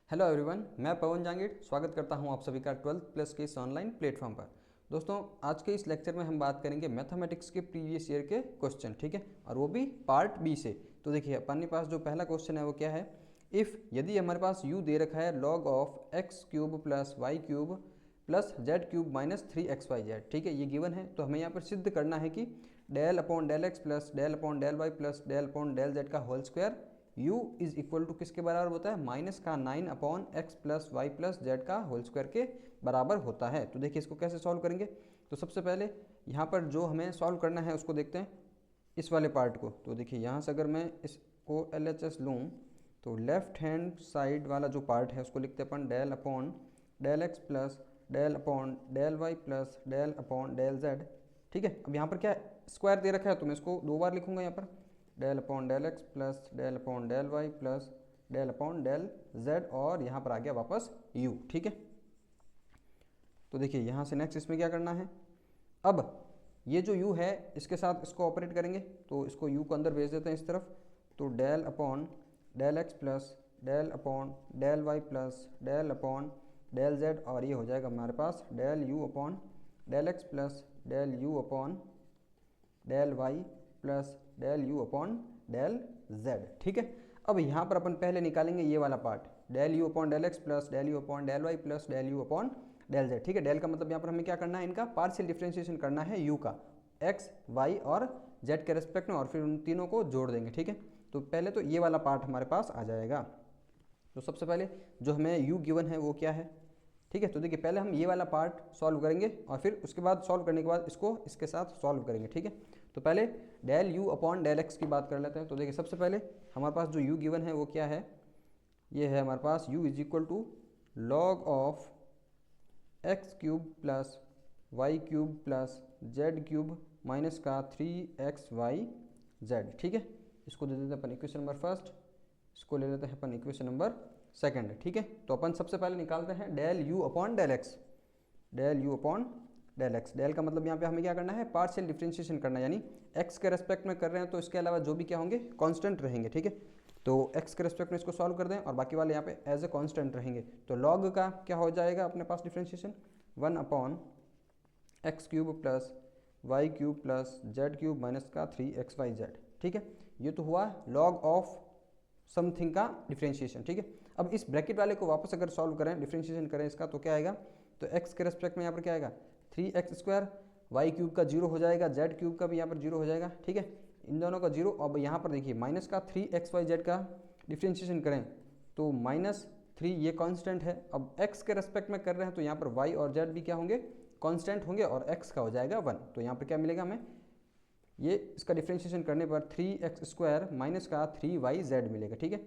Hello everyone, मैं पवन जांगीर स्वागत करता हूं आप सभी का 12th प्लस के इस ऑनलाइन प्लेटफॉर्म पर। दोस्तों, आज के इस लेक्चर में हम बात करेंगे मैथमेटिक्स के प्रीवियस ईयर के क्वेश्चन, ठीक है, और वो भी पार्ट बी से। तो देखिए, अपने पास जो पहला क्वेश्चन है वो क्या है। इफ़ यदि हमारे पास u दे रखा है log of x cube plus y cube plus z cube minus 3xyz, ठीक है, ये गिवन है। तो हमें यहाँ पर सिद्ध करना है कि del upon del x plus del upon del y plus del upon del z का whole square u is equal to किसके बराबर होता है, माइनस का 9 upon x plus y plus z का होल स्क्वायर के बराबर होता है। तो देखिए, इसको कैसे सॉल्व करेंगे। तो सबसे पहले यहाँ पर जो हमें सॉल्व करना है उसको देखते हैं, इस वाले पार्ट को। तो देखिए, यहाँ से अगर मैं इसको LHS लूँ तो लेफ्ट हैंड साइड वाला जो पार्ट है उसको लिखते हैं अपन del upon del x plus del upon del y plus del upon del z, ठीक है। अब यहाँ पर क्या स्क्वायर दे रखा है तो मैं इसको दो बार लिखूंगा यहाँ पर, del upon del x plus del upon del y plus del upon del z, और यहाँ पर आ गया वापस u, ठीक है। तो देखिए, यहाँ से नेक्स्ट इसमें क्या करना है। अब ये जो u है इसके साथ इसको ऑपरेट करेंगे, तो इसको u को अंदर भेज देते हैं इस तरफ। तो del upon del x plus del upon del y plus del upon del z, और ये हो जाएगा हमारे पास del u upon del x plus del u upon del y plus del u upon del z, ठीक है। अब यहाँ पर अपन पहले निकालेंगे ये वाला part, del u upon del x plus del u upon del y plus del u upon del z, ठीक है। डेल का मतलब यहाँ पर हमें क्या करना है, इनका पार्शियल डिफ्रेंशिएशन करना है यू का, एक्स वाई और जेड के रेस्पेक्ट में, और फिर उन तीनों को जोड़ देंगे, ठीक है। तो पहले तो ये वाला पार्ट हमारे पास आ जाएगा। तो सबसे पहले जो हमें यू गिवन है वो क्या है, ठीक है। तो देखिए, पहले हम ये वाला पार्ट सॉल्व करेंगे और फिर उसके बाद सॉल्व करने के बाद इसको इसके साथ सॉल्व करेंगे, ठीक है। तो पहले del u upon del x की बात कर लेते हैं। तो देखिए, सबसे पहले हमारे पास जो यू गिवन है वो क्या है, ये है हमारे पास u is equal to log of x cube plus y cube plus z cube minus का 3xyz, ठीक है। इसको दे देते हैं अपन इक्वेशन नंबर फर्स्ट, इसको ले लेते हैं अपन इक्वेशन नंबर सेकंड, ठीक है। तो अपन सबसे पहले निकालते हैं del u upon del x, del u upon del x. Del का मतलब यहाँ पे हमें क्या करना है, पार्शियल डिफ्रेंशिएशन करना है, यानी एक्स के रेस्पेक्ट में कर रहे हैं तो इसके अलावा जो भी क्या होंगे कांस्टेंट रहेंगे, ठीक है। तो एक्स के रेस्पेक्ट में इसको सॉल्व कर दें और बाकी वाले यहाँ पे एज ए कांस्टेंट रहेंगे। तो लॉग का क्या हो जाएगा अपने पास differentiation, 1 upon x cube plus y cube plus z cube minus का 3xyz, ठीक है। ये तो हुआ लॉग ऑफ समथिंग का डिफ्रेंशिएशन, ठीक है। अब इस ब्रैकेट वाले को वापस अगर सॉल्व करें, डिफ्रेंशिएशन करें इसका, तो क्या आएगा, तो x के रेस्पेक्ट में यहाँ पर क्या आएगा 3x स्क्वायर, वाई क्यूब का जीरो हो जाएगा, जेड क्यूब का भी यहाँ पर जीरो हो जाएगा, ठीक है, इन दोनों का जीरो। अब यहाँ पर देखिए माइनस का 3xyz का डिफ्रेंशिएशन करें तो -3 ये कांस्टेंट है। अब x के रेस्पेक्ट में कर रहे हैं तो यहाँ पर y और z भी क्या होंगे, कांस्टेंट होंगे, और x का हो जाएगा 1। तो यहाँ पर क्या मिलेगा हमें, ये इसका डिफ्रेंशिएशन करने पर 3x स्क्वायर माइनस का 3yz मिलेगा, ठीक है।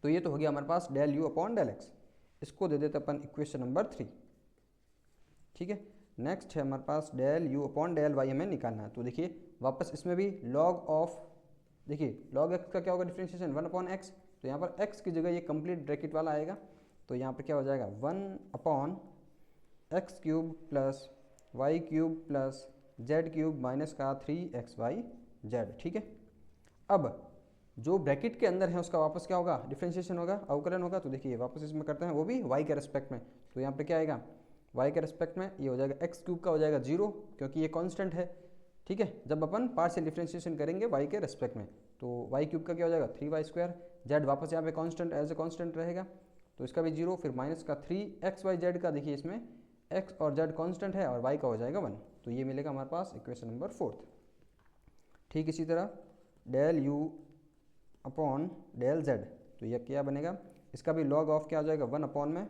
तो ये तो हो गया हमारे पास del u upon del x. इसको दे देते अपन इक्वेशन नंबर 3, ठीक है। नेक्स्ट है हमारे पास del u upon del y हमें निकालना है। तो देखिए, वापस इसमें भी लॉग ऑफ, देखिए लॉग एक्स का क्या होगा डिफ्रेंशिएशन, 1 अपॉन एक्स। तो यहाँ पर एक्स की जगह ये कंप्लीट ब्रैकेट वाला आएगा, तो यहाँ पर क्या हो जाएगा 1 upon x cube plus y cube plus z cube minus का 3xyz, ठीक है। अब जो ब्रैकेट के अंदर है उसका वापस क्या होगा, डिफ्रेंशिएशन होगा, अवकलन होगा। तो देखिए वापस इसमें करते हैं, वो भी y के रेस्पेक्ट में। तो यहाँ पे क्या आएगा, y के रेस्पेक्ट में ये हो जाएगा एक्स क्यूब का हो जाएगा 0, क्योंकि ये कांस्टेंट है, ठीक है। जब अपन पार्शियल डिफ्रेंशिएशन करेंगे y के रेस्पेक्ट में, तो y क्यूब का क्या हो जाएगा 3y स्क्वायर, जेड वापस यहाँ पे कांस्टेंट एज ए कांस्टेंट रहेगा, तो इसका भी 0, फिर माइनस का 3xyz का, देखिए इसमें x और z कांस्टेंट है और y का हो जाएगा 1। तो ये मिलेगा हमारे पास इक्वेशन नंबर 4। ठीक इसी तरह del u upon del z, तो यह क्या बनेगा, इसका भी लॉग ऑफ क्या हो जाएगा 1 अपॉन में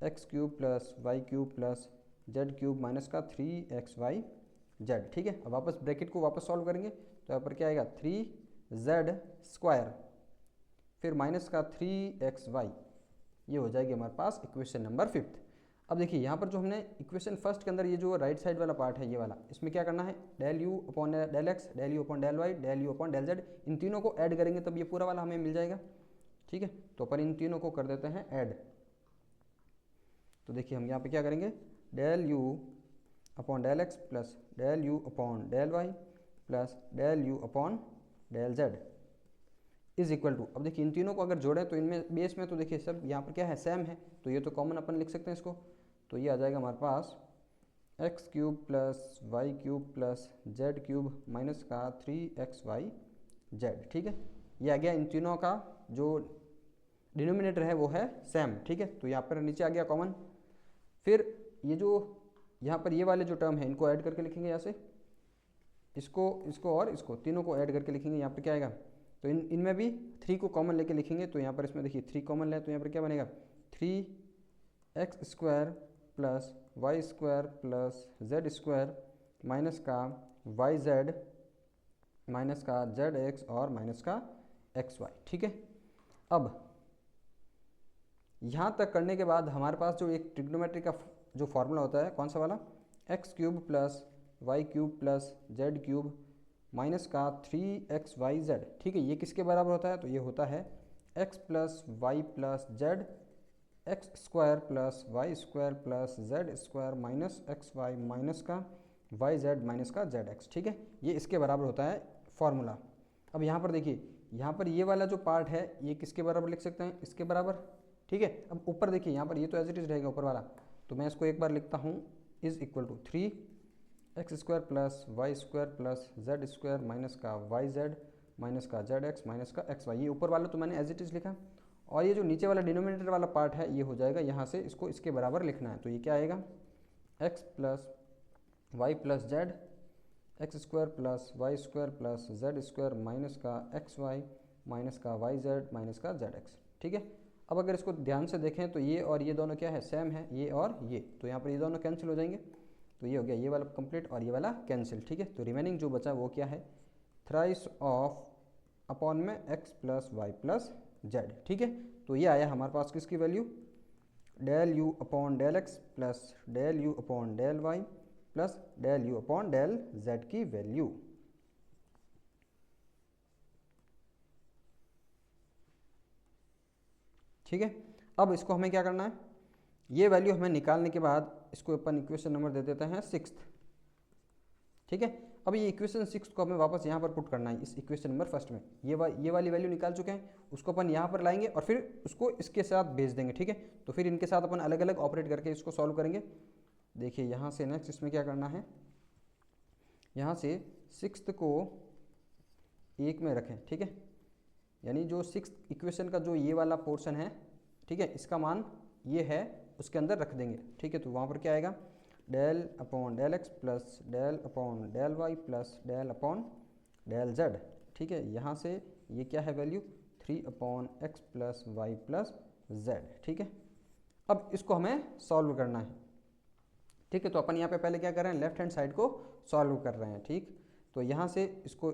x cube plus y cube plus z cube minus का 3xyz, ठीक है। अब वापस ब्रैकेट को वापस सॉल्व करेंगे तो यहाँ पर क्या आएगा 3z स्क्वायर, फिर माइनस का 3xy, ये हो जाएगी हमारे पास इक्वेशन नंबर 5। अब देखिए, यहाँ पर जो हमने इक्वेशन फर्स्ट के अंदर ये जो राइट साइड वाला पार्ट है ये वाला, इसमें क्या करना है, del u upon del x, del u upon del y, del u upon del z, इन तीनों को ऐड करेंगे तब ये पूरा वाला हमें मिल जाएगा, ठीक है। तो अपन इन तीनों को कर देते हैं ऐड। तो देखिए, हम यहाँ पे क्या करेंगे, del u upon del x plus del u upon del y plus del u upon del z, is equal to, अब देखिए इन तीनों को अगर जोड़ें तो इनमें बेस में तो देखिए सब यहाँ पर क्या है, सेम है, तो ये तो कॉमन अपन लिख सकते हैं इसको। तो ये आ जाएगा हमारे पास x cube plus y cube plus z cube minus का 3xy जेड। ठीक है, ये आ गया इन तीनों का जो डिनोमिनेटर है वो है सेम। ठीक है, तो यहाँ पर नीचे आ गया कॉमन। फिर ये जो यहाँ पर ये वाले जो टर्म है इनको ऐड करके लिखेंगे, यहाँ से इसको और इसको तीनों को ऐड करके लिखेंगे। यहाँ पर क्या आएगा, तो इनमें भी 3 को कॉमन लेके लिखेंगे, तो यहाँ पर इसमें देखिए 3 कॉमन ले, तो यहाँ पर क्या बनेगा 3x² plus y² plus z² minus का yz माइनस का zx और माइनस का xy। ठीक है, अब यहाँ तक करने के बाद हमारे पास जो एक ट्रिग्नोमेट्री का जो फॉर्मूला होता है, कौन सा वाला, x cube plus y cube plus z cube minus का 3xyz। ठीक है, ये किसके बराबर होता है, तो ये होता है x plus y plus z x² plus y² plus z² minus xy minus का yz माइनस का zx। ठीक है, ये इसके बराबर होता है फॉर्मूला। अब यहाँ पर देखिए, यहाँ पर ये वाला जो पार्ट है ये किसके बराबर लिख सकते हैं, इसके बराबर। ठीक है, अब ऊपर देखिए यहाँ पर ये तो एज इट इज रहेगा ऊपर वाला, तो मैं इसको एक बार लिखता हूँ is equal to 3x² plus y² plus z² minus का yz माइनस का zx माइनस का xy। ये ऊपर वाला तो मैंने एज इट इज लिखा, और ये जो नीचे वाला डिनोमिनेटर वाला पार्ट है ये हो जाएगा यहाँ से इसको इसके बराबर लिखना है। तो ये क्या आएगा, x plus y plus z x² plus y² plus z² minus का xy माइनस का yz माइनस का zx। ठीक है, अब अगर इसको ध्यान से देखें तो ये और ये दोनों क्या है, सेम है, ये और ये, तो यहाँ पर ये दोनों कैंसिल हो जाएंगे, तो ये हो गया ये वाला कंप्लीट और ये वाला कैंसिल। ठीक है, तो रिमेनिंग जो बचा वो क्या है, थ्राइस ऑफ अपॉन में x plus y plus z. ठीक है, तो ये आया हमारे पास किसकी value, del u upon del x plus del u upon del y plus del u upon del z की वैल्यू। ठीक है, अब इसको हमें क्या करना है, ये वैल्यू हमें निकालने के बाद इसको अपन इक्वेशन नंबर दे देते हैं 6। ठीक है, अब ये इक्वेशन 6 को हमें वापस यहाँ पर पुट करना है, इस इक्वेशन नंबर फर्स्ट में ये वाली वैल्यू निकाल चुके हैं, उसको अपन यहाँ पर लाएंगे और फिर उसको इसके साथ भेज देंगे। ठीक है, तो फिर इनके साथ अपन अलग अलग ऑपरेट करके इसको सॉल्व करेंगे। देखिए यहाँ से नेक्स्ट इसमें क्या करना है, यहाँ से 6 को 1 में रखें। ठीक है, यानी जो 6 इक्वेशन का जो ये वाला पोर्शन है, ठीक है, इसका मान ये है उसके अंदर रख देंगे। ठीक है, तो वहाँ पर क्या आएगा, del upon del x plus del upon del y plus del upon del z. ठीक है, यहाँ से ये क्या है value, 3 upon x plus y plus z. ठीक है, अब इसको हमें सॉल्व करना है। ठीक है, तो अपन यहाँ पे पहले क्या कर रहे हैं, लेफ्ट हैंड साइड को सॉल्व कर रहे हैं। ठीक, तो यहाँ से इसको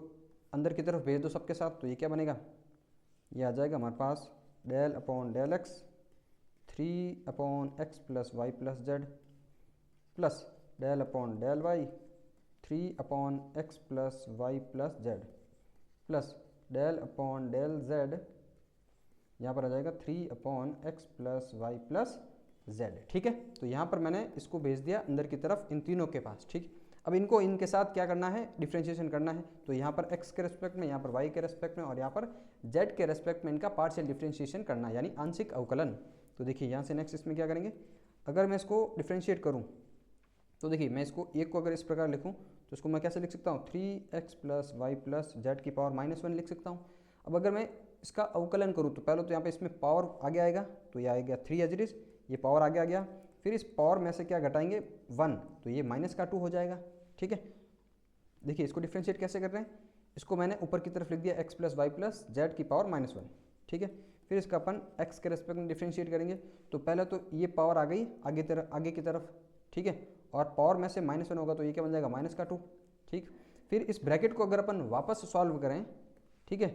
अंदर की तरफ भेज दो सबके साथ, तो ये क्या बनेगा, ये आ जाएगा हमारे पास del upon del x 3 upon x plus y plus z plus del upon del y 3 upon x plus y plus z plus del upon del z, यहाँ पर आ जाएगा 3 upon x plus y plus z. ठीक है, तो यहाँ पर मैंने इसको भेज दिया अंदर की तरफ इन तीनों के पास। ठीक, अब इनको इनके साथ क्या करना है, डिफ्रेंशिएशन करना है, तो यहाँ पर x के रेस्पेक्ट में, यहाँ पर y के रेस्पेक्ट में और यहाँ पर z के रेस्पेक्ट में इनका पार्शियल डिफ्रेंशिएशन करना है, यानी आंशिक अवकलन। तो देखिए यहाँ से नेक्स्ट इसमें क्या करेंगे, अगर मैं इसको डिफ्रेंशिएट करूँ तो देखिए मैं इसको एक को अगर इस प्रकार लिखूँ तो इसको मैं कैसे लिख सकता हूँ, 3x plus y plus z की पावर -1 लिख सकता हूँ। अब अगर मैं इसका अवकलन करूँ तो पहले तो यहाँ पे इसमें पावर आगे आएगा, तो ये आएगा 3 एज इट इज, ये पावर आगे आ गया, फिर इस पावर में से क्या घटाएंगे 1, तो ये -2 हो जाएगा। ठीक है, देखिए इसको डिफ्रेंशिएट कैसे कर रहे हैं, इसको मैंने ऊपर की तरफ लिख दिया x plus y plus z की पावर -1। ठीक है, फिर इसका अपन x के रेस्पेक्ट में डिफ्रेंशिएट करेंगे, तो पहले तो ये पावर आ गई आगे की तरफ। ठीक है, और पावर में से -1 होगा तो ये क्या बन जाएगा -2। ठीक, फिर इस ब्रैकेट को अगर अपन वापस सॉल्व करें, ठीक है,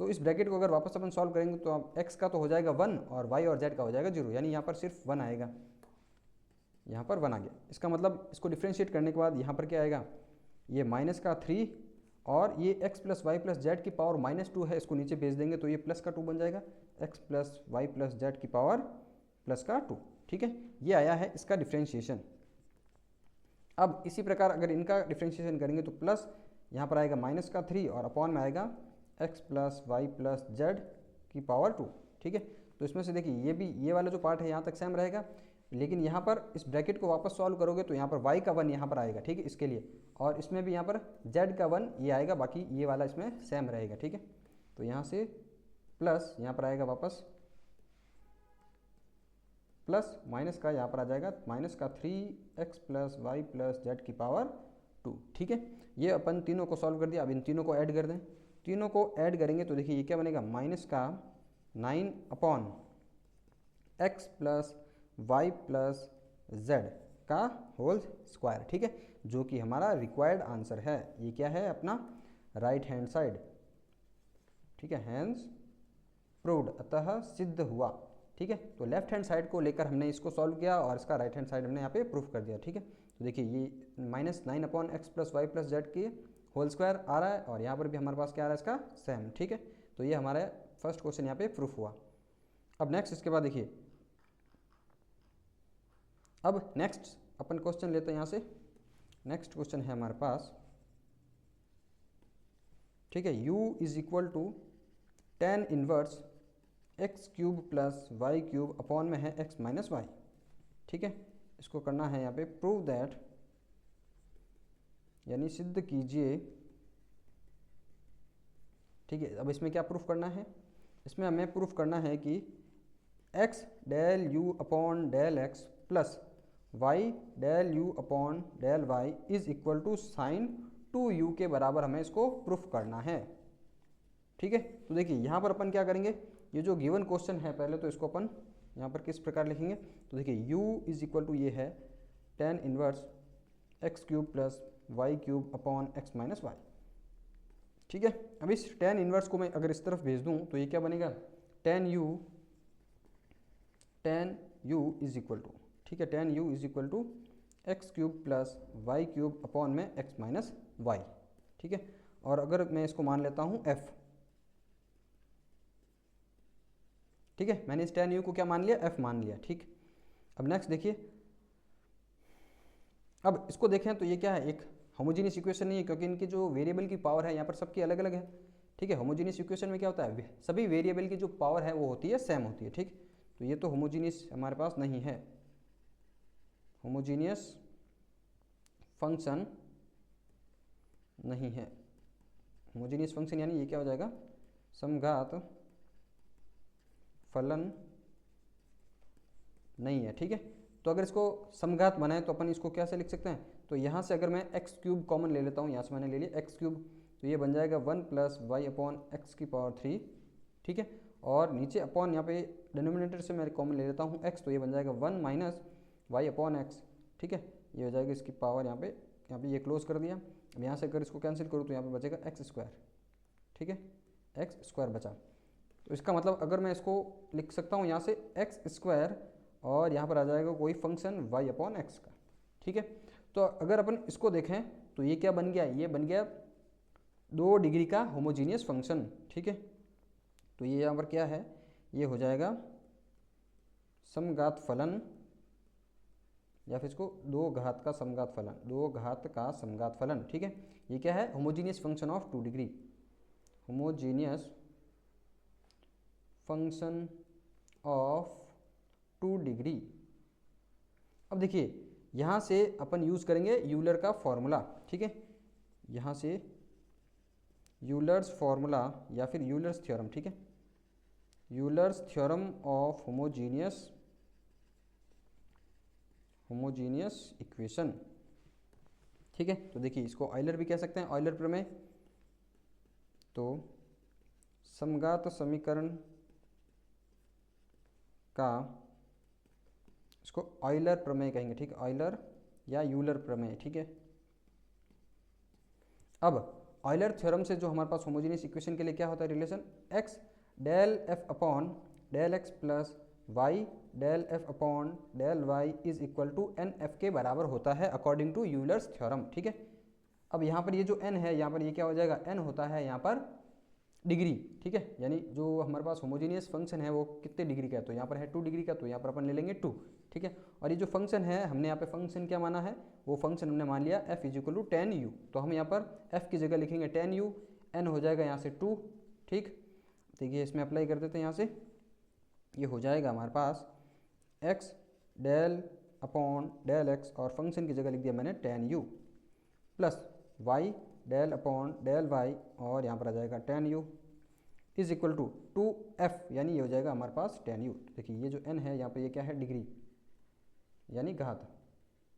तो इस ब्रैकेट को अगर वापस अपन सॉल्व करेंगे तो x का तो हो जाएगा 1 और y और z का हो जाएगा 0, यानी यहाँ पर सिर्फ 1 आएगा, यहाँ पर 1 आ गया। इसका मतलब इसको डिफ्रेंशिएट करने के बाद यहाँ पर क्या आएगा, ये -3 और ये x plus y plus z की पावर -2 है, इसको नीचे भेज देंगे तो ये +2 बन जाएगा, x plus y plus z की पावर +2। ठीक है, ये आया है इसका डिफ्रेंशिएशन। अब इसी प्रकार अगर इनका डिफ्रेंशिएशन करेंगे तो प्लस यहाँ पर आएगा -3 और अपॉन में आएगा x plus y plus z की पावर 2, ठीक है। तो इसमें से देखिए ये भी, ये वाला जो पार्ट है यहाँ तक सेम रहेगा, लेकिन यहाँ पर इस ब्रैकेट को वापस सॉल्व करोगे तो यहाँ पर y का 1 यहाँ पर आएगा, ठीक है, इसके लिए, और इसमें भी यहाँ पर z का 1 ये आएगा, बाकी ये वाला इसमें सेम रहेगा, ठीक है। तो यहाँ से प्लस यहाँ पर आएगा वापस, प्लस माइनस का यहाँ पर आ जाएगा माइनस का 3x plus y plus z की पावर 2, ठीक है। ये अपन तीनों को सॉल्व कर दिया। अब इन तीनों को ऐड कर दें, तीनों को ऐड करेंगे तो देखिए ये क्या बनेगा, माइनस का 9 upon x plus y plus z का होल स्क्वायर, ठीक है, जो कि हमारा रिक्वायर्ड आंसर है। ये क्या है अपना राइट हैंड साइड, ठीक है, हैंड्स प्रूव्ड, अतः सिद्ध हुआ, ठीक है। तो लेफ्ट हैंड साइड को लेकर हमने इसको सॉल्व किया और इसका राइट हैंड साइड हमने यहाँ पे प्रूफ कर दिया, ठीक है। तो देखिए ये minus 9 upon x plus y plus z की होल स्क्वायर आ रहा है, और यहाँ पर भी हमारे पास क्या आ रहा है इसका सेम, ठीक है। तो ये हमारा फर्स्ट क्वेश्चन यहाँ पे प्रूफ हुआ। अब नेक्स्ट, इसके बाद देखिए, अब नेक्स्ट अपन क्वेश्चन लेते हैं यहाँ से। नेक्स्ट क्वेश्चन है हमारे पास, ठीक है, u is equal to tan inverse x cube plus y cube upon में है x माइनस वाई, ठीक है। इसको करना है यहाँ पे प्रूव दैट, यानी सिद्ध कीजिए, ठीक है। अब इसमें क्या प्रूफ करना है, इसमें हमें प्रूफ करना है कि x del u upon del x plus y del u upon del y is equal to sine 2u के बराबर हमें इसको प्रूफ करना है, ठीक है। तो देखिए यहाँ पर अपन क्या करेंगे, ये जो गिवन क्वेश्चन है पहले तो इसको अपन यहाँ पर किस प्रकार लिखेंगे, तो देखिए u इज इक्वल टू ये है tan inverse x cube plus y cube upon x minus y, ठीक है। अब इस tan इनवर्स को मैं अगर इस तरफ भेज दूँ तो ये क्या बनेगा, tan u is equal to, ठीक है, tan u is equal to x cube plus y cube upon में एक्स माइनस वाई, ठीक है। और अगर मैं इसको मान लेता हूँ f, ठीक है, मैंने इस tan u को क्या मान लिया, f मान लिया, ठीक। अब नेक्स्ट देखिए, अब इसको देखें तो ये क्या है, एक होमोजीनियस इक्वेशन नहीं है, क्योंकि इनकी जो वेरिएबल की पावर है यहाँ पर सबकी अलग अलग है, ठीक है। होमोजीनियस इक्वेशन में क्या होता है, सभी वेरिएबल की जो पावर है वो होती है सेम होती है, ठीक। तो ये तो होमोजीनियस हमारे पास नहीं है, होमोजीनियस फंक्शन नहीं है। होमोजीनियस फंक्शन यानी ये क्या हो जाएगा, समघात फलन नहीं है, ठीक है। तो अगर इसको समघात बनाए तो अपन इसको कैसे लिख सकते हैं, तो यहाँ से अगर मैं एक्स क्यूब कॉमन ले लेता हूँ, यहाँ से मैंने ले लिया एक्स क्यूब, तो ये बन जाएगा 1 प्लस वाई अपॉन एक्स की पावर 3, ठीक है। और नीचे अपॉन यहाँ पे डिनोमिनेटर से मैं कॉमन ले लेता हूँ एक्स, तो ये बन जाएगा 1 माइनस वाई अपॉन एक्स, ठीक है। ये हो जाएगा इसकी पावर, यहाँ पे ये क्लोज कर दिया। अब यहाँ से अगर इसको कैंसिल करूँ तो यहाँ पे बचेगा एक्स स्क्वायर, ठीक है, एक्स स्क्वायर बचा। तो इसका मतलब अगर मैं इसको लिख सकता हूँ यहाँ से एक्स स्क्वायर, और यहाँ पर आ जाएगा कोई फंक्शन वाई अपॉन एक्स का, ठीक है। तो अगर अपन इसको देखें तो ये क्या बन गया, ये बन गया 2 डिग्री का होमोजीनियस फंक्शन, ठीक है। तो ये यहाँ पर क्या है, ये हो जाएगा समघात फलन, या फिर इसको 2 घात का समघात फलन, 2 घात का समघात फलन, ठीक है। ये क्या है, homogeneous function of 2 degree, homogeneous function of 2 degree. अब देखिए यहाँ से अपन यूज़ करेंगे यूलर का फॉर्मूला, ठीक है, यहाँ से यूलर्स फॉर्मूला या फिर यूलर्स थ्योरम, ठीक है, Euler's theorem of homogeneous equation, ठीक है। तो देखिए इसको ऑयलर भी कह सकते हैं, ऑयलर प्रमेय। तो समघात समीकरण का, इसको ऑयलर प्रमेय कहेंगे, ठीक है, ऑयलर या यूलर प्रमेय, ठीक है। अब ऑयलर थ्योरम से जो हमारे पास होमोजीनियस इक्वेशन के लिए क्या होता है relation, x del f upon del x plus y del f upon del y is equal to n f के बराबर होता है अकॉर्डिंग टू यूलर्स थ्योरम, ठीक है। अब यहाँ पर ये जो एन है, यहाँ पर ये क्या हो जाएगा, एन होता है यहाँ पर डिग्री, ठीक है, यानी जो हमारे पास होमोजीनियस फंक्शन है वो कितने डिग्री का है, तो यहाँ पर है 2 डिग्री का, तो यहाँ पर अपन ले लेंगे 2, ठीक है। और ये जो फंक्शन है हमने यहाँ पे फंक्शन क्या माना है, वो फंक्शन हमने मान लिया f is equal to tan u, तो हम यहाँ पर f की जगह लिखेंगे tan u, n हो जाएगा यहाँ से 2, ठीक, देखिए इसमें अप्लाई कर देते हैं यहाँ से, ये हो जाएगा हमारे पास x del upon del x और फंक्शन की जगह लिख दिया मैंने tan u plus y del upon del y और यहाँ पर आ जाएगा tan u is equal to two f, यानी ये हो जाएगा हमारे पास टेन यू। देखिए ये जो एन है यहाँ पे ये क्या है, डिग्री यानी घात।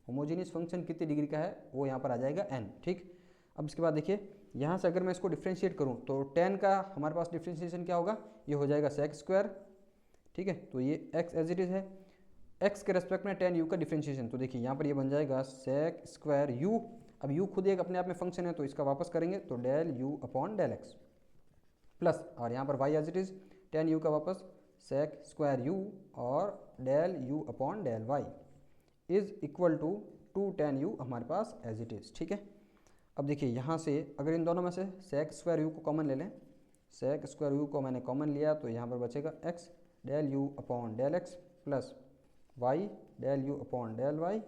होमोजीनियस फंक्शन कितनी डिग्री का है वो यहाँ पर आ जाएगा एन। ठीक, अब इसके बाद देखिए यहाँ से अगर मैं इसको डिफ्रेंशिएट करूँ तो टेन का हमारे पास डिफ्रेंशिएशन क्या होगा, ये हो जाएगा सेक स्क्वायर। ठीक है, तो ये एक्स एज इट इज़ है, एक्स के रेस्पेक्ट में टेन यू का डिफ्रेंशिएशन, तो देखिए यहाँ पर ये बन जाएगा सेक स्क्वायर यू। अब यू खुद एक अपने आप में फंक्शन है तो इसका वापस करेंगे तो del u upon del x plus, और यहाँ पर y as it is tan u का वापस सेक स्क्वायर यू और del u upon del y is equal to two tan u हमारे पास एज इट इज़। ठीक है, अब देखिए यहाँ से अगर इन दोनों में से सेक स्क्वायर यू को कॉमन ले लें, सेक स्क्वायर यू को मैंने कॉमन लिया तो यहाँ पर बचेगा x del u upon del x plus y del u upon del y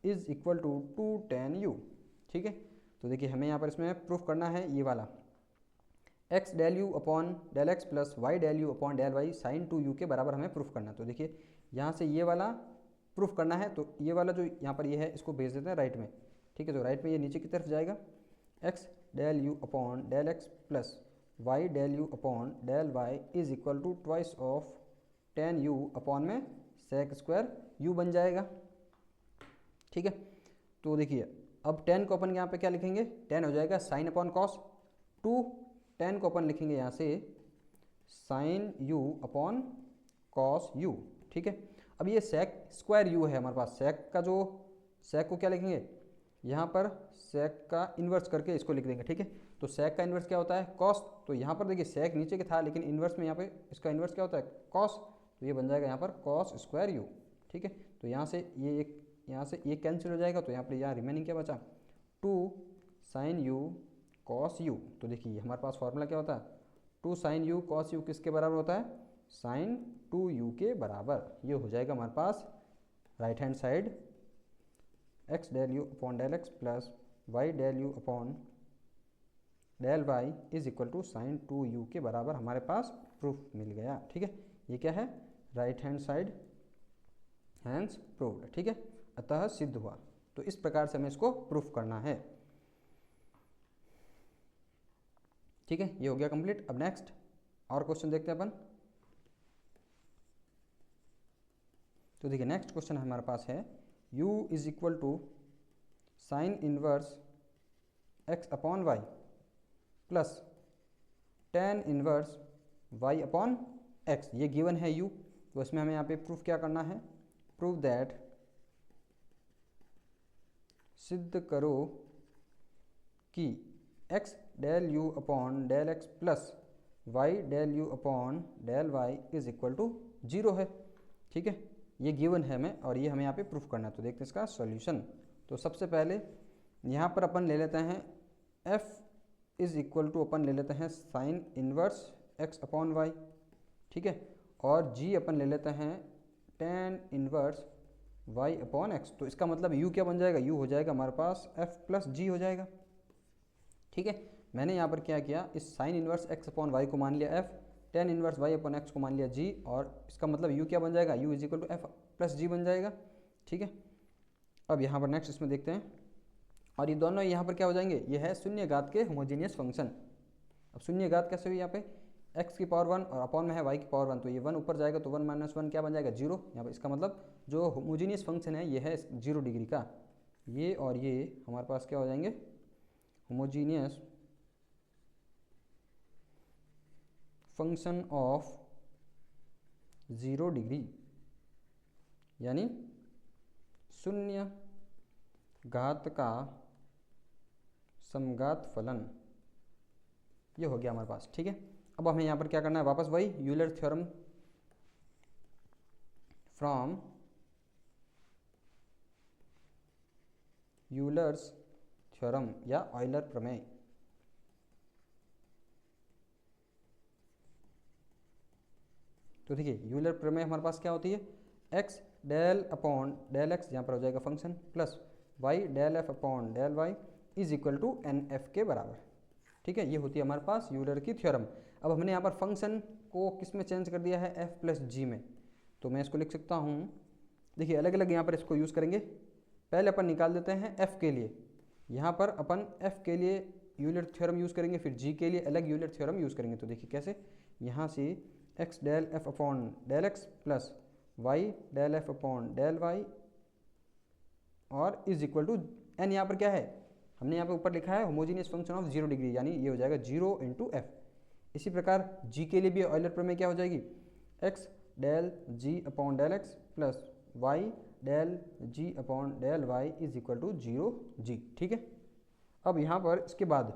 is equal to two tan u. ठीक है, तो देखिए हमें यहाँ पर इसमें प्रूफ करना है ये वाला x del u upon del x plus y del u upon del y sine two u के बराबर हमें प्रूफ करना है। तो देखिए यहाँ से ये वाला प्रूफ करना है तो ये वाला जो यहाँ पर ये है इसको भेज देते हैं राइट में। ठीक है, तो राइट में ये नीचे की तरफ जाएगा, x del u upon del x plus y del u upon del y is equal to twice of tan u upon में सेक स्क्वायर यू बन जाएगा। ठीक है, तो देखिए अब टेन को अपन यहाँ पे क्या लिखेंगे, टेन हो जाएगा sine upon cos, two tan को अपन लिखेंगे यहाँ से sine u upon cos u. ठीक है, अब ये सेक स्क्वायर यू है हमारे पास, सेक का जो सेक को क्या लिखेंगे यहाँ पर सेक का इन्वर्स करके इसको लिख देंगे। ठीक है, तो सेक का इन्वर्स क्या होता है कॉस, तो यहाँ पर देखिए सेक नीचे के था लेकिन इन्वर्स में यहाँ पे इसका इन्वर्स क्या होता है कॉस, तो ये बन जाएगा यहाँ पर कॉस स्क्वायर यू। ठीक है, तो यहाँ से ये एक यहाँ से ये कैंसिल हो जाएगा तो यहाँ पर यहाँ रिमेनिंग क्या बचा two sine u cos u. तो देखिए हमारे पास फॉर्मूला क्या होता है, two sine u cos u किसके बराबर होता है, साइन टू यू के बराबर। ये हो जाएगा हमारे पास right hand side x del u upon del x plus y del u upon del y is equal to sine two u के बराबर हमारे पास प्रूफ मिल गया। ठीक है, ये क्या है right hand side hands proved. ठीक है, अतः सिद्ध हुआ। तो इस प्रकार से हमें इसको प्रूफ करना है। ठीक है, ये हो गया कंप्लीट। अब नेक्स्ट और क्वेश्चन देखते हैं अपन। तो देखिए नेक्स्ट क्वेश्चन हमारे पास है u is equal to sine inverse x upon y plus tan inverse y upon x, ये गिवन है u। तो इसमें हमें यहाँ पे प्रूफ क्या करना है, प्रूव दैट, सिद्ध करो कि x del u upon del x plus y del u upon del y is equal to zero है। ठीक है, ये गिवन है हमें और ये हमें यहाँ पे प्रूफ करना है। तो देखते हैं इसका सॉल्यूशन। तो सबसे पहले यहाँ पर अपन ले लेते हैं f इज इक्वल टू अपन ले लेते हैं sine inverse x upon y. ठीक है, और g अपन ले लेते हैं tan inverse y upon x। तो इसका मतलब u क्या बन जाएगा, u हो जाएगा हमारे पास f प्लस g हो जाएगा। ठीक है, मैंने यहाँ पर क्या किया, इस sine inverse x upon y को मान लिया f, tan inverse y upon x को मान लिया g, और इसका मतलब u क्या बन जाएगा, u is equal to f plus g बन जाएगा। ठीक है, अब यहाँ पर नेक्स्ट इसमें देखते हैं, और ये दोनों यहाँ पर क्या हो जाएंगे, ये है शून्य घात के होमोजीनियस फंक्शन। अब शून्य घात कैसे हुई, यहाँ पे x की पावर 1 और अपॉन में है y की पावर 1, तो ये 1 ऊपर जाएगा तो 1 माइनस 1 क्या बन जाएगा जीरो। यहाँ पर इसका मतलब जो होमोजीनियस फंक्शन है ये है 0 डिग्री का, ये और ये हमारे पास क्या हो जाएंगे होमोजीनियस फंक्शन ऑफ 0 डिग्री, यानी शून्य घात का समघात फलन, ये हो गया हमारे पास। ठीक है, अब हमें यहाँ पर क्या करना है, वापस वही Euler theorem from Euler's theorem या ऑयलर प्रमेय। तो देखिए यूलर प्रमेय हमारे पास क्या होती है, x del upon del x यहाँ पर हो जाएगा function plus y del f upon del y is equal to n f के बराबर। ठीक है, ये होती है हमारे पास यूलर की थ्योरम। अब हमने यहाँ पर फंक्शन को किस में चेंज कर दिया है, एफ प्लस जी में। तो मैं इसको लिख सकता हूँ, देखिए अलग अलग यहाँ पर इसको यूज़ करेंगे। पहले अपन निकाल देते हैं एफ़ के लिए, यहाँ पर अपन एफ़ के लिए यूलर थ्योरम यूज़ करेंगे, फिर जी के लिए अलग यूलर थ्योरम यूज़ करेंगे। तो देखिए कैसे, यहाँ से x del f upon del x plus y del f upon del y और इज इक्वल टू एन। यहाँ पर क्या है, हमने यहाँ पे ऊपर लिखा है होमोजीनियस फंक्शन ऑफ 0 डिग्री, यानी ये हो जाएगा 0 इंटू एफ। इसी प्रकार जी के लिए भी ऑयलर प्रमेय क्या हो जाएगी, x del g upon del x plus y del g upon del y is equal to 0 g. ठीक है, अब यहाँ पर इसके बाद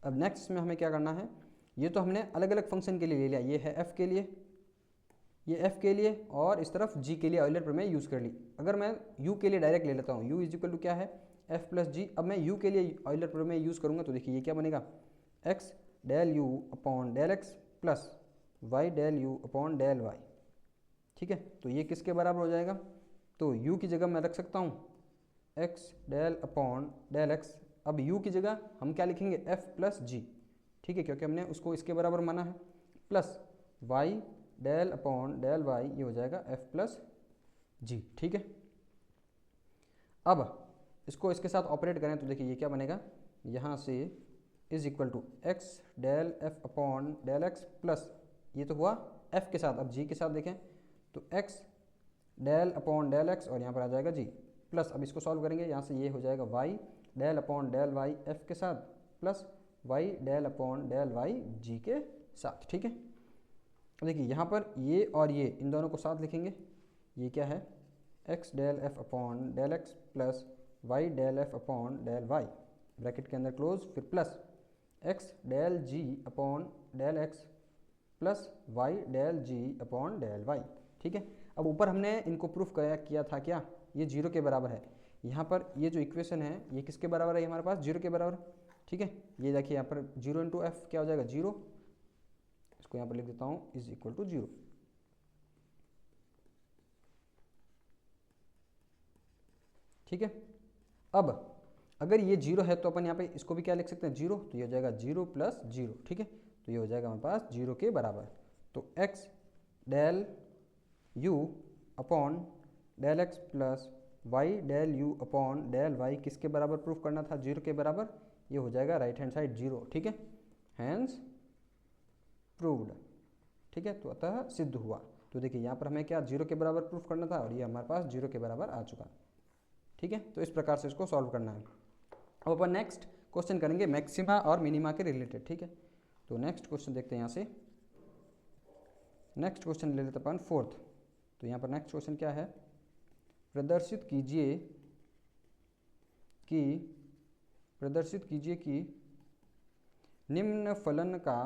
अब नेक्स्ट में हमें क्या करना है, ये तो हमने अलग अलग फंक्शन के लिए ले लिया, ये है एफ के लिए, ये एफ के लिए, और इस तरफ जी के लिए ऑयलर प्रमेय यूज़ कर ली। अगर मैं यू के लिए डायरेक्ट ले लेता हूँ, यू इज इक्वल टू क्या है, एफ प्लस जी। अब मैं यू के लिए ऑयलर प्रमेय यूज़ करूँगा, तो देखिए ये क्या बनेगा, x del u upon del x plus y del u upon del y. ठीक है, तो ये किसके बराबर हो जाएगा, तो u की जगह मैं रख सकता हूँ x del upon del x. अब u की जगह हम क्या लिखेंगे, f प्लस जी। ठीक है, क्योंकि हमने उसको इसके बराबर माना है, plus y del upon del y, ये हो जाएगा f प्लस जी। ठीक है, अब इसको इसके साथ ऑपरेट करें तो देखिए ये क्या बनेगा, यहाँ से is equal to x del f upon del x plus, ये तो हुआ f के साथ, अब g के साथ देखें तो x del upon del x और यहाँ पर आ जाएगा जी, प्लस अब इसको सॉल्व करेंगे, यहाँ से ये हो जाएगा y del upon del y f के साथ plus y del upon del y g के साथ। ठीक है, देखिए यहाँ पर ये और ये इन दोनों को साथ लिखेंगे, ये क्या है, x del f upon del x plus y del f upon del y, bracket के अंदर क्लोज, फिर plus x del g upon del x plus y del g upon del y. ठीक है, अब ऊपर हमने इनको प्रूफ किया था क्या, ये 0 के बराबर है। यहाँ पर ये जो इक्वेशन है ये किसके बराबर है, हमारे पास 0 के बराबर। ठीक है, ये देखिए यहाँ पर 0 इंटू एफ क्या हो जाएगा, 0, इसको यहाँ पर लिख देता हूँ इज इक्वल टू 0। ठीक है, अब अगर ये 0 है तो अपन यहाँ पे इसको भी क्या लिख सकते हैं, 0, तो ये हो जाएगा 0 प्लस 0। ठीक है, तो ये हो जाएगा हमारे पास 0 के बराबर। तो x del u upon del x plus y del u upon del y किसके बराबर प्रूफ करना था, 0 के बराबर, ये हो जाएगा राइट हैंड साइड 0। ठीक है, हैंस प्रूव्ड। ठीक है, तो अतः सिद्ध हुआ। तो देखिए यहाँ पर हमें क्या 0 के बराबर प्रूफ करना था और ये हमारे पास 0 के बराबर आ चुका। ठीक है, तो इस प्रकार से इसको सॉल्व करना है। अब अपन नेक्स्ट क्वेश्चन करेंगे मैक्सिमा और मिनिमा के रिलेटेड। ठीक है, तो नेक्स्ट क्वेश्चन देखते हैं, यहाँ से नेक्स्ट क्वेश्चन ले लेते अपन 4th। तो यहाँ पर नेक्स्ट क्वेश्चन क्या है, प्रदर्शित कीजिए कि निम्न फलन का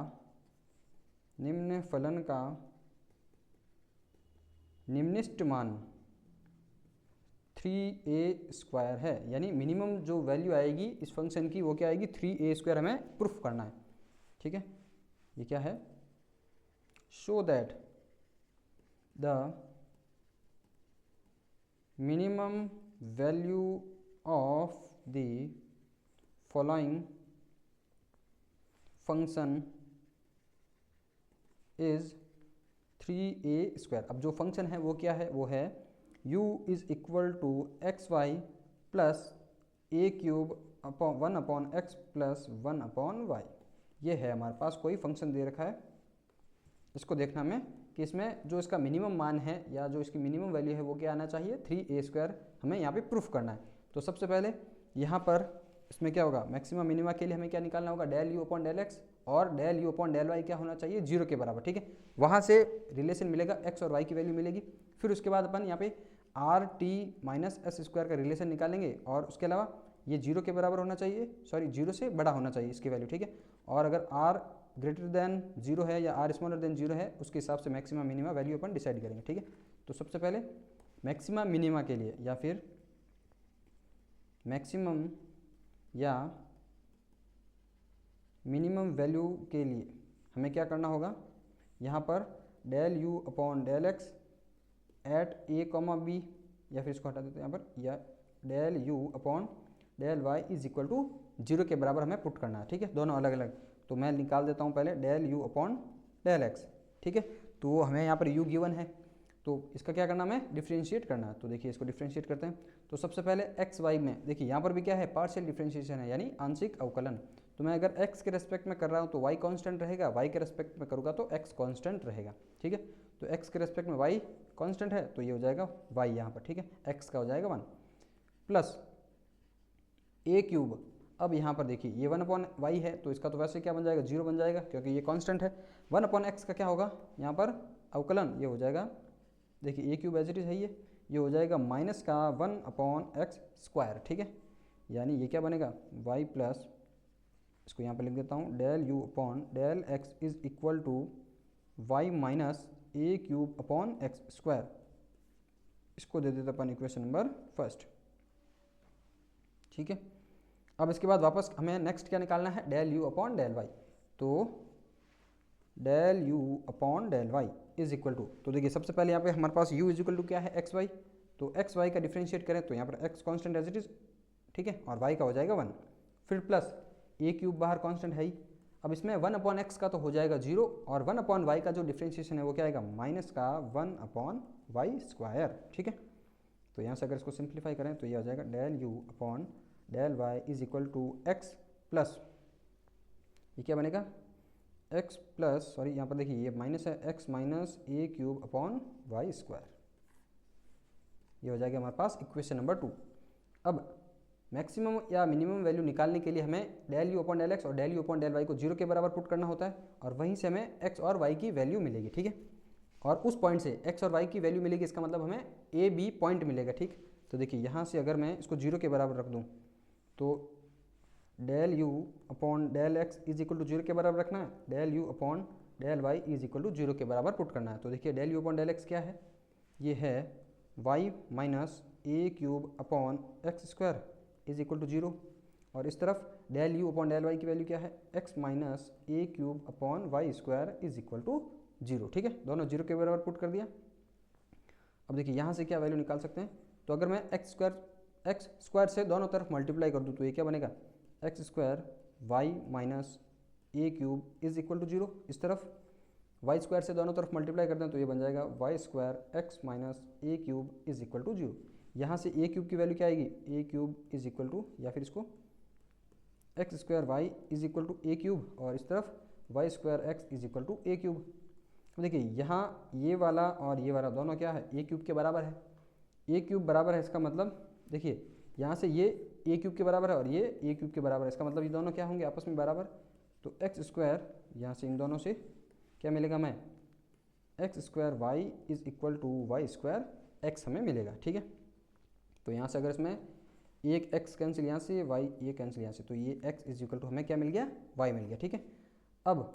निम्निष्ट मान 3a² है, यानी मिनिमम जो वैल्यू आएगी इस फंक्शन की वो क्या आएगी, 3a² हमें प्रूफ करना है। ठीक है, ये क्या है, show that the minimum value of the following function is 3a²। अब जो फंक्शन है वो क्या है, वो है u is equal to x y plus a cube upon 1 upon x plus 1 upon y. ये है हमारे पास कोई फंक्शन दे रखा है, इसको देखना हमें कि इसमें जो इसका मिनिमम मान है या जो इसकी मिनिमम वैल्यू है वो क्या आना चाहिए, 3a² हमें यहाँ पे प्रूफ करना है। तो सबसे पहले यहाँ पर इसमें क्या होगा, मैक्सिमम मिनिमा के लिए हमें क्या निकालना होगा, del u upon del x, और del u upon del y क्या होना चाहिए, 0 के बराबर। ठीक है, वहाँ से रिलेशन मिलेगा, एक्स और वाई की वैल्यू मिलेगी। फिर उसके बाद अपन यहाँ पे R T minus S square का रिलेशन निकालेंगे, और उसके अलावा ये 0 के बराबर होना चाहिए, सॉरी 0 से बड़ा होना चाहिए इसकी वैल्यू। ठीक है, और अगर आर ग्रेटर देन 0 है या आर स्मॉलर देन 0 है, उसके हिसाब से मैक्सिमम मिनिमा वैल्यू अपन डिसाइड करेंगे। ठीक है, तो सबसे पहले मैक्सिमम मिनिमा के लिए या फिर मैक्सिमम या मिनिमम वैल्यू के लिए हमें क्या करना होगा, यहाँ पर del u upon del x at a comma b, या फिर इसको हटा देते हैं यहाँ पर, या del u upon del y is equal to zero के बराबर हमें पुट करना है, ठीक है, दोनों अलग अलग। तो मैं निकाल देता हूँ पहले del u upon del x, ठीक है। तो हमें यहाँ पर यू गिवन है, तो इसका क्या करना हमें, डिफ्रेंशिएट करना है। तो देखिए इसको डिफ्रेंशिएट करते हैं। तो सबसे पहले एक्स वाई में देखिए यहाँ पर भी क्या है, पार्शियल डिफ्रेंशिएशन है, यानी आंशिक अवकलन। तो मैं अगर एक्स के रेस्पेक्ट में कर रहा हूँ तो वाई कांस्टेंट रहेगा, वाई के रेस्पेक्ट में करूँगा तो एक्स कांस्टेंट रहेगा, ठीक है। तो एक्स के रेस्पेक्ट में वाई कांस्टेंट है तो ये हो जाएगा वाई यहाँ पर, ठीक है, एक्स का हो जाएगा 1 प्लस ए क्यूब। अब यहाँ पर देखिए ये 1 अपॉन वाई है तो इसका तो वैसे क्या बन जाएगा, 0 बन जाएगा क्योंकि ये कांस्टेंट है। 1 अपॉन एक्स का क्या होगा यहाँ पर अवकलन, ये हो जाएगा, देखिए ए क्यूब एज इट इज है, ये हो जाएगा माइनस का 1 अपॉन एक्स स्क्वायर, ठीक है। यानी ये क्या बनेगा वाई प्लस, इसको यहाँ पर लिख देता हूँ, del u upon del x is equal to y minus a cube upon x square. इसको दे देते अपन इक्वेशन नंबर फर्स्ट, ठीक है। अब इसके बाद वापस हमें नेक्स्ट क्या निकालना है, del u upon del y. तो del u upon del y is equal to, तो देखिए सबसे पहले यहाँ पे हमारे पास u इज इक्वल टू क्या है, एक्स वाई। तो एक्स वाई का डिफ्रेंशिएट करें तो यहाँ पर x constant as it is, ठीक है, और y का हो जाएगा 1, फिर प्लस ए क्यूब बाहर कांस्टेंट है ही। अब इसमें 1 अपॉन एक्स का तो हो जाएगा 0, और 1 अपॉन वाई का जो डिफ्रेंशिएशन है वो क्या आएगा, माइनस का 1 अपॉन वाई स्क्वायर, ठीक है। तो यहाँ से अगर इसको सिंप्लीफाई करें तो ये हो जाएगा del u upon del y is equal to x plus, ये क्या बनेगा, एक्स प्लस, सॉरी यहाँ पर देखिए ये माइनस है, x minus a cube upon Y square. ये हो जाएगा हमारे पास इक्वेशन नंबर 2। अब मैक्सिमम या मिनिमम वैल्यू निकालने के लिए हमें del u upon del x और del u upon del y को 0 के बराबर पुट करना होता है, और वहीं से हमें एक्स और वाई की वैल्यू मिलेगी, ठीक है। और उस पॉइंट से एक्स और वाई की वैल्यू मिलेगी, इसका मतलब हमें ए बी पॉइंट मिलेगा, ठीक। तो देखिए यहाँ से अगर मैं इसको 0 के बराबर रख दूँ तो del u upon del x is equal to 0 के बराबर रखना है, del u upon del y is equal to 0 के बराबर पुट करना है। तो देखिए del u upon del x क्या है, ये है y minus a cube upon x square is equal to 0, और इस तरफ del u upon del y की वैल्यू क्या है, x minus a cube upon Y square is equal to 0, ठीक है, दोनों 0 के बराबर पुट कर दिया। अब देखिए यहाँ से क्या वैल्यू निकाल सकते हैं, तो अगर मैं एक्स स्क्वायर से दोनों तरफ मल्टीप्लाई कर दूँ तो ये क्या बनेगा, x square y minus a cube is equal to 0, इस तरफ वाई स्क्वायर से दोनों तरफ मल्टीप्लाई कर दें तो ये बन जाएगा y square x minus a cube is equal to 0। यहाँ से ए क्यूब की वैल्यू क्या आएगी, a cube is equal to, या फिर इसको x square y is equal to a cube, और इस तरफ y square x is equal to a cube. तो देखिए यहाँ ये वाला और ये वाला दोनों क्या है, ए क्यूब के बराबर है। ए क्यूब बराबर है, इसका मतलब देखिए यहाँ से ये ए क्यूब के बराबर है और ये ए क्यूब के बराबर है, इसका मतलब ये दोनों क्या होंगे आपस में बराबर। तो एक्स स्क्वायर, यहाँ से इन दोनों से क्या मिलेगा हमें, x square y is equal to y square x हमें मिलेगा, ठीक है। तो यहाँ से अगर इसमें एक एक्स कैंसिल यहाँ से, वाई ये कैंसिल यहाँ से, तो ये एक्स इज इक्वल टू हमें क्या मिल गया, वाई मिल गया, ठीक है। अब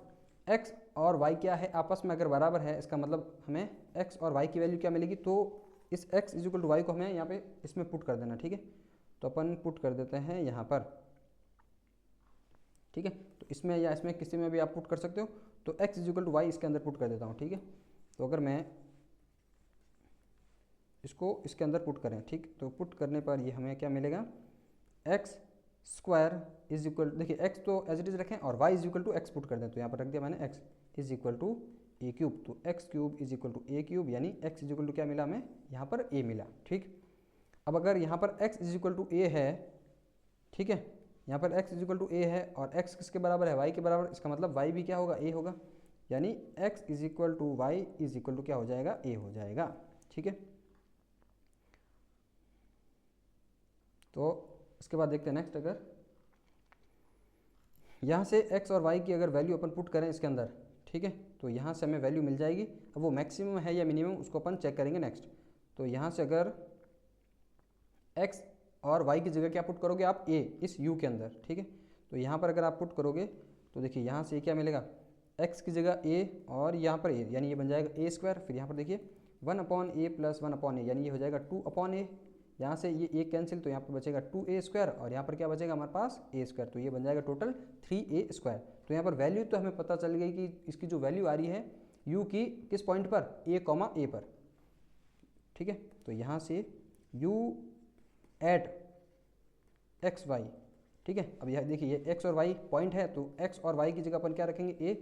एक्स और वाई क्या है, आपस में अगर बराबर है, इसका मतलब हमें एक्स और वाई की वैल्यू क्या मिलेगी, तो इस x is equal to y को हमें यहाँ पे इसमें पुट कर देना, ठीक है। तो अपन पुट कर देते हैं यहाँ पर, ठीक है। तो इसमें या इसमें किसी में भी आप पुट कर सकते हो। तो x is equal to y इसके अंदर पुट कर देता हूँ, ठीक है। तो अगर मैं इसको इसके अंदर पुट करें, ठीक, तो पुट करने पर ये हमें क्या मिलेगा, एक्स स्क्वायर इज इक्वल, देखिए x तो एज इट इज रखें और y is equal to x put कर दें, तो यहाँ पर रख दिया मैंने x is equal to a cube, तो x cube is equal to a cube, यानी x इज इक्वल टू क्या मिला हमें, यहाँ पर a मिला, ठीक। अब अगर यहाँ पर x इज इक्वल टू ए है, ठीक है, यहाँ पर x इज इक्वल टू ए है और x किसके बराबर है, y के बराबर, इसका मतलब y भी क्या होगा, a होगा, यानी x is equal to y is equal to क्या हो जाएगा, a हो जाएगा, ठीक है। तो इसके बाद देखते हैं नेक्स्ट, अगर यहाँ से x और y की अगर वैल्यू अपन पुट करें इसके अंदर, ठीक है, तो यहाँ से हमें वैल्यू मिल जाएगी। अब वो मैक्सिमम है या मिनिमम उसको अपन चेक करेंगे नेक्स्ट। तो यहाँ से अगर x और y की जगह क्या पुट करोगे आप, a इस u के अंदर, ठीक है। तो यहाँ पर अगर आप पुट करोगे तो देखिए यहाँ से क्या मिलेगा, x की जगह a और यहाँ पर a, यानी ये बन जाएगा a स्क्वायर, फिर यहाँ पर देखिए 1 अपॉन ए प्लस 1 अपॉन ए, यानी ये हो जाएगा 2 अपॉन ए, यहाँ से ये a कैंसिल, तो यहाँ पर बचेगा 2a स्क्वायर, और यहाँ पर क्या बचेगा हमारे पास a स्क्वायर, तो ये बन जाएगा टोटल 3a स्क्वायर। तो यहाँ पर वैल्यू तो हमें पता चल गई कि इसकी जो वैल्यू आ रही है u की किस पॉइंट पर, a पर, ठीक है। तो यहाँ से u एट एक्स वाई ठीक है। अब यह देखिए ये एक्स और वाई पॉइंट है, तो एक्स और वाई की जगह अपन क्या रखेंगे ए,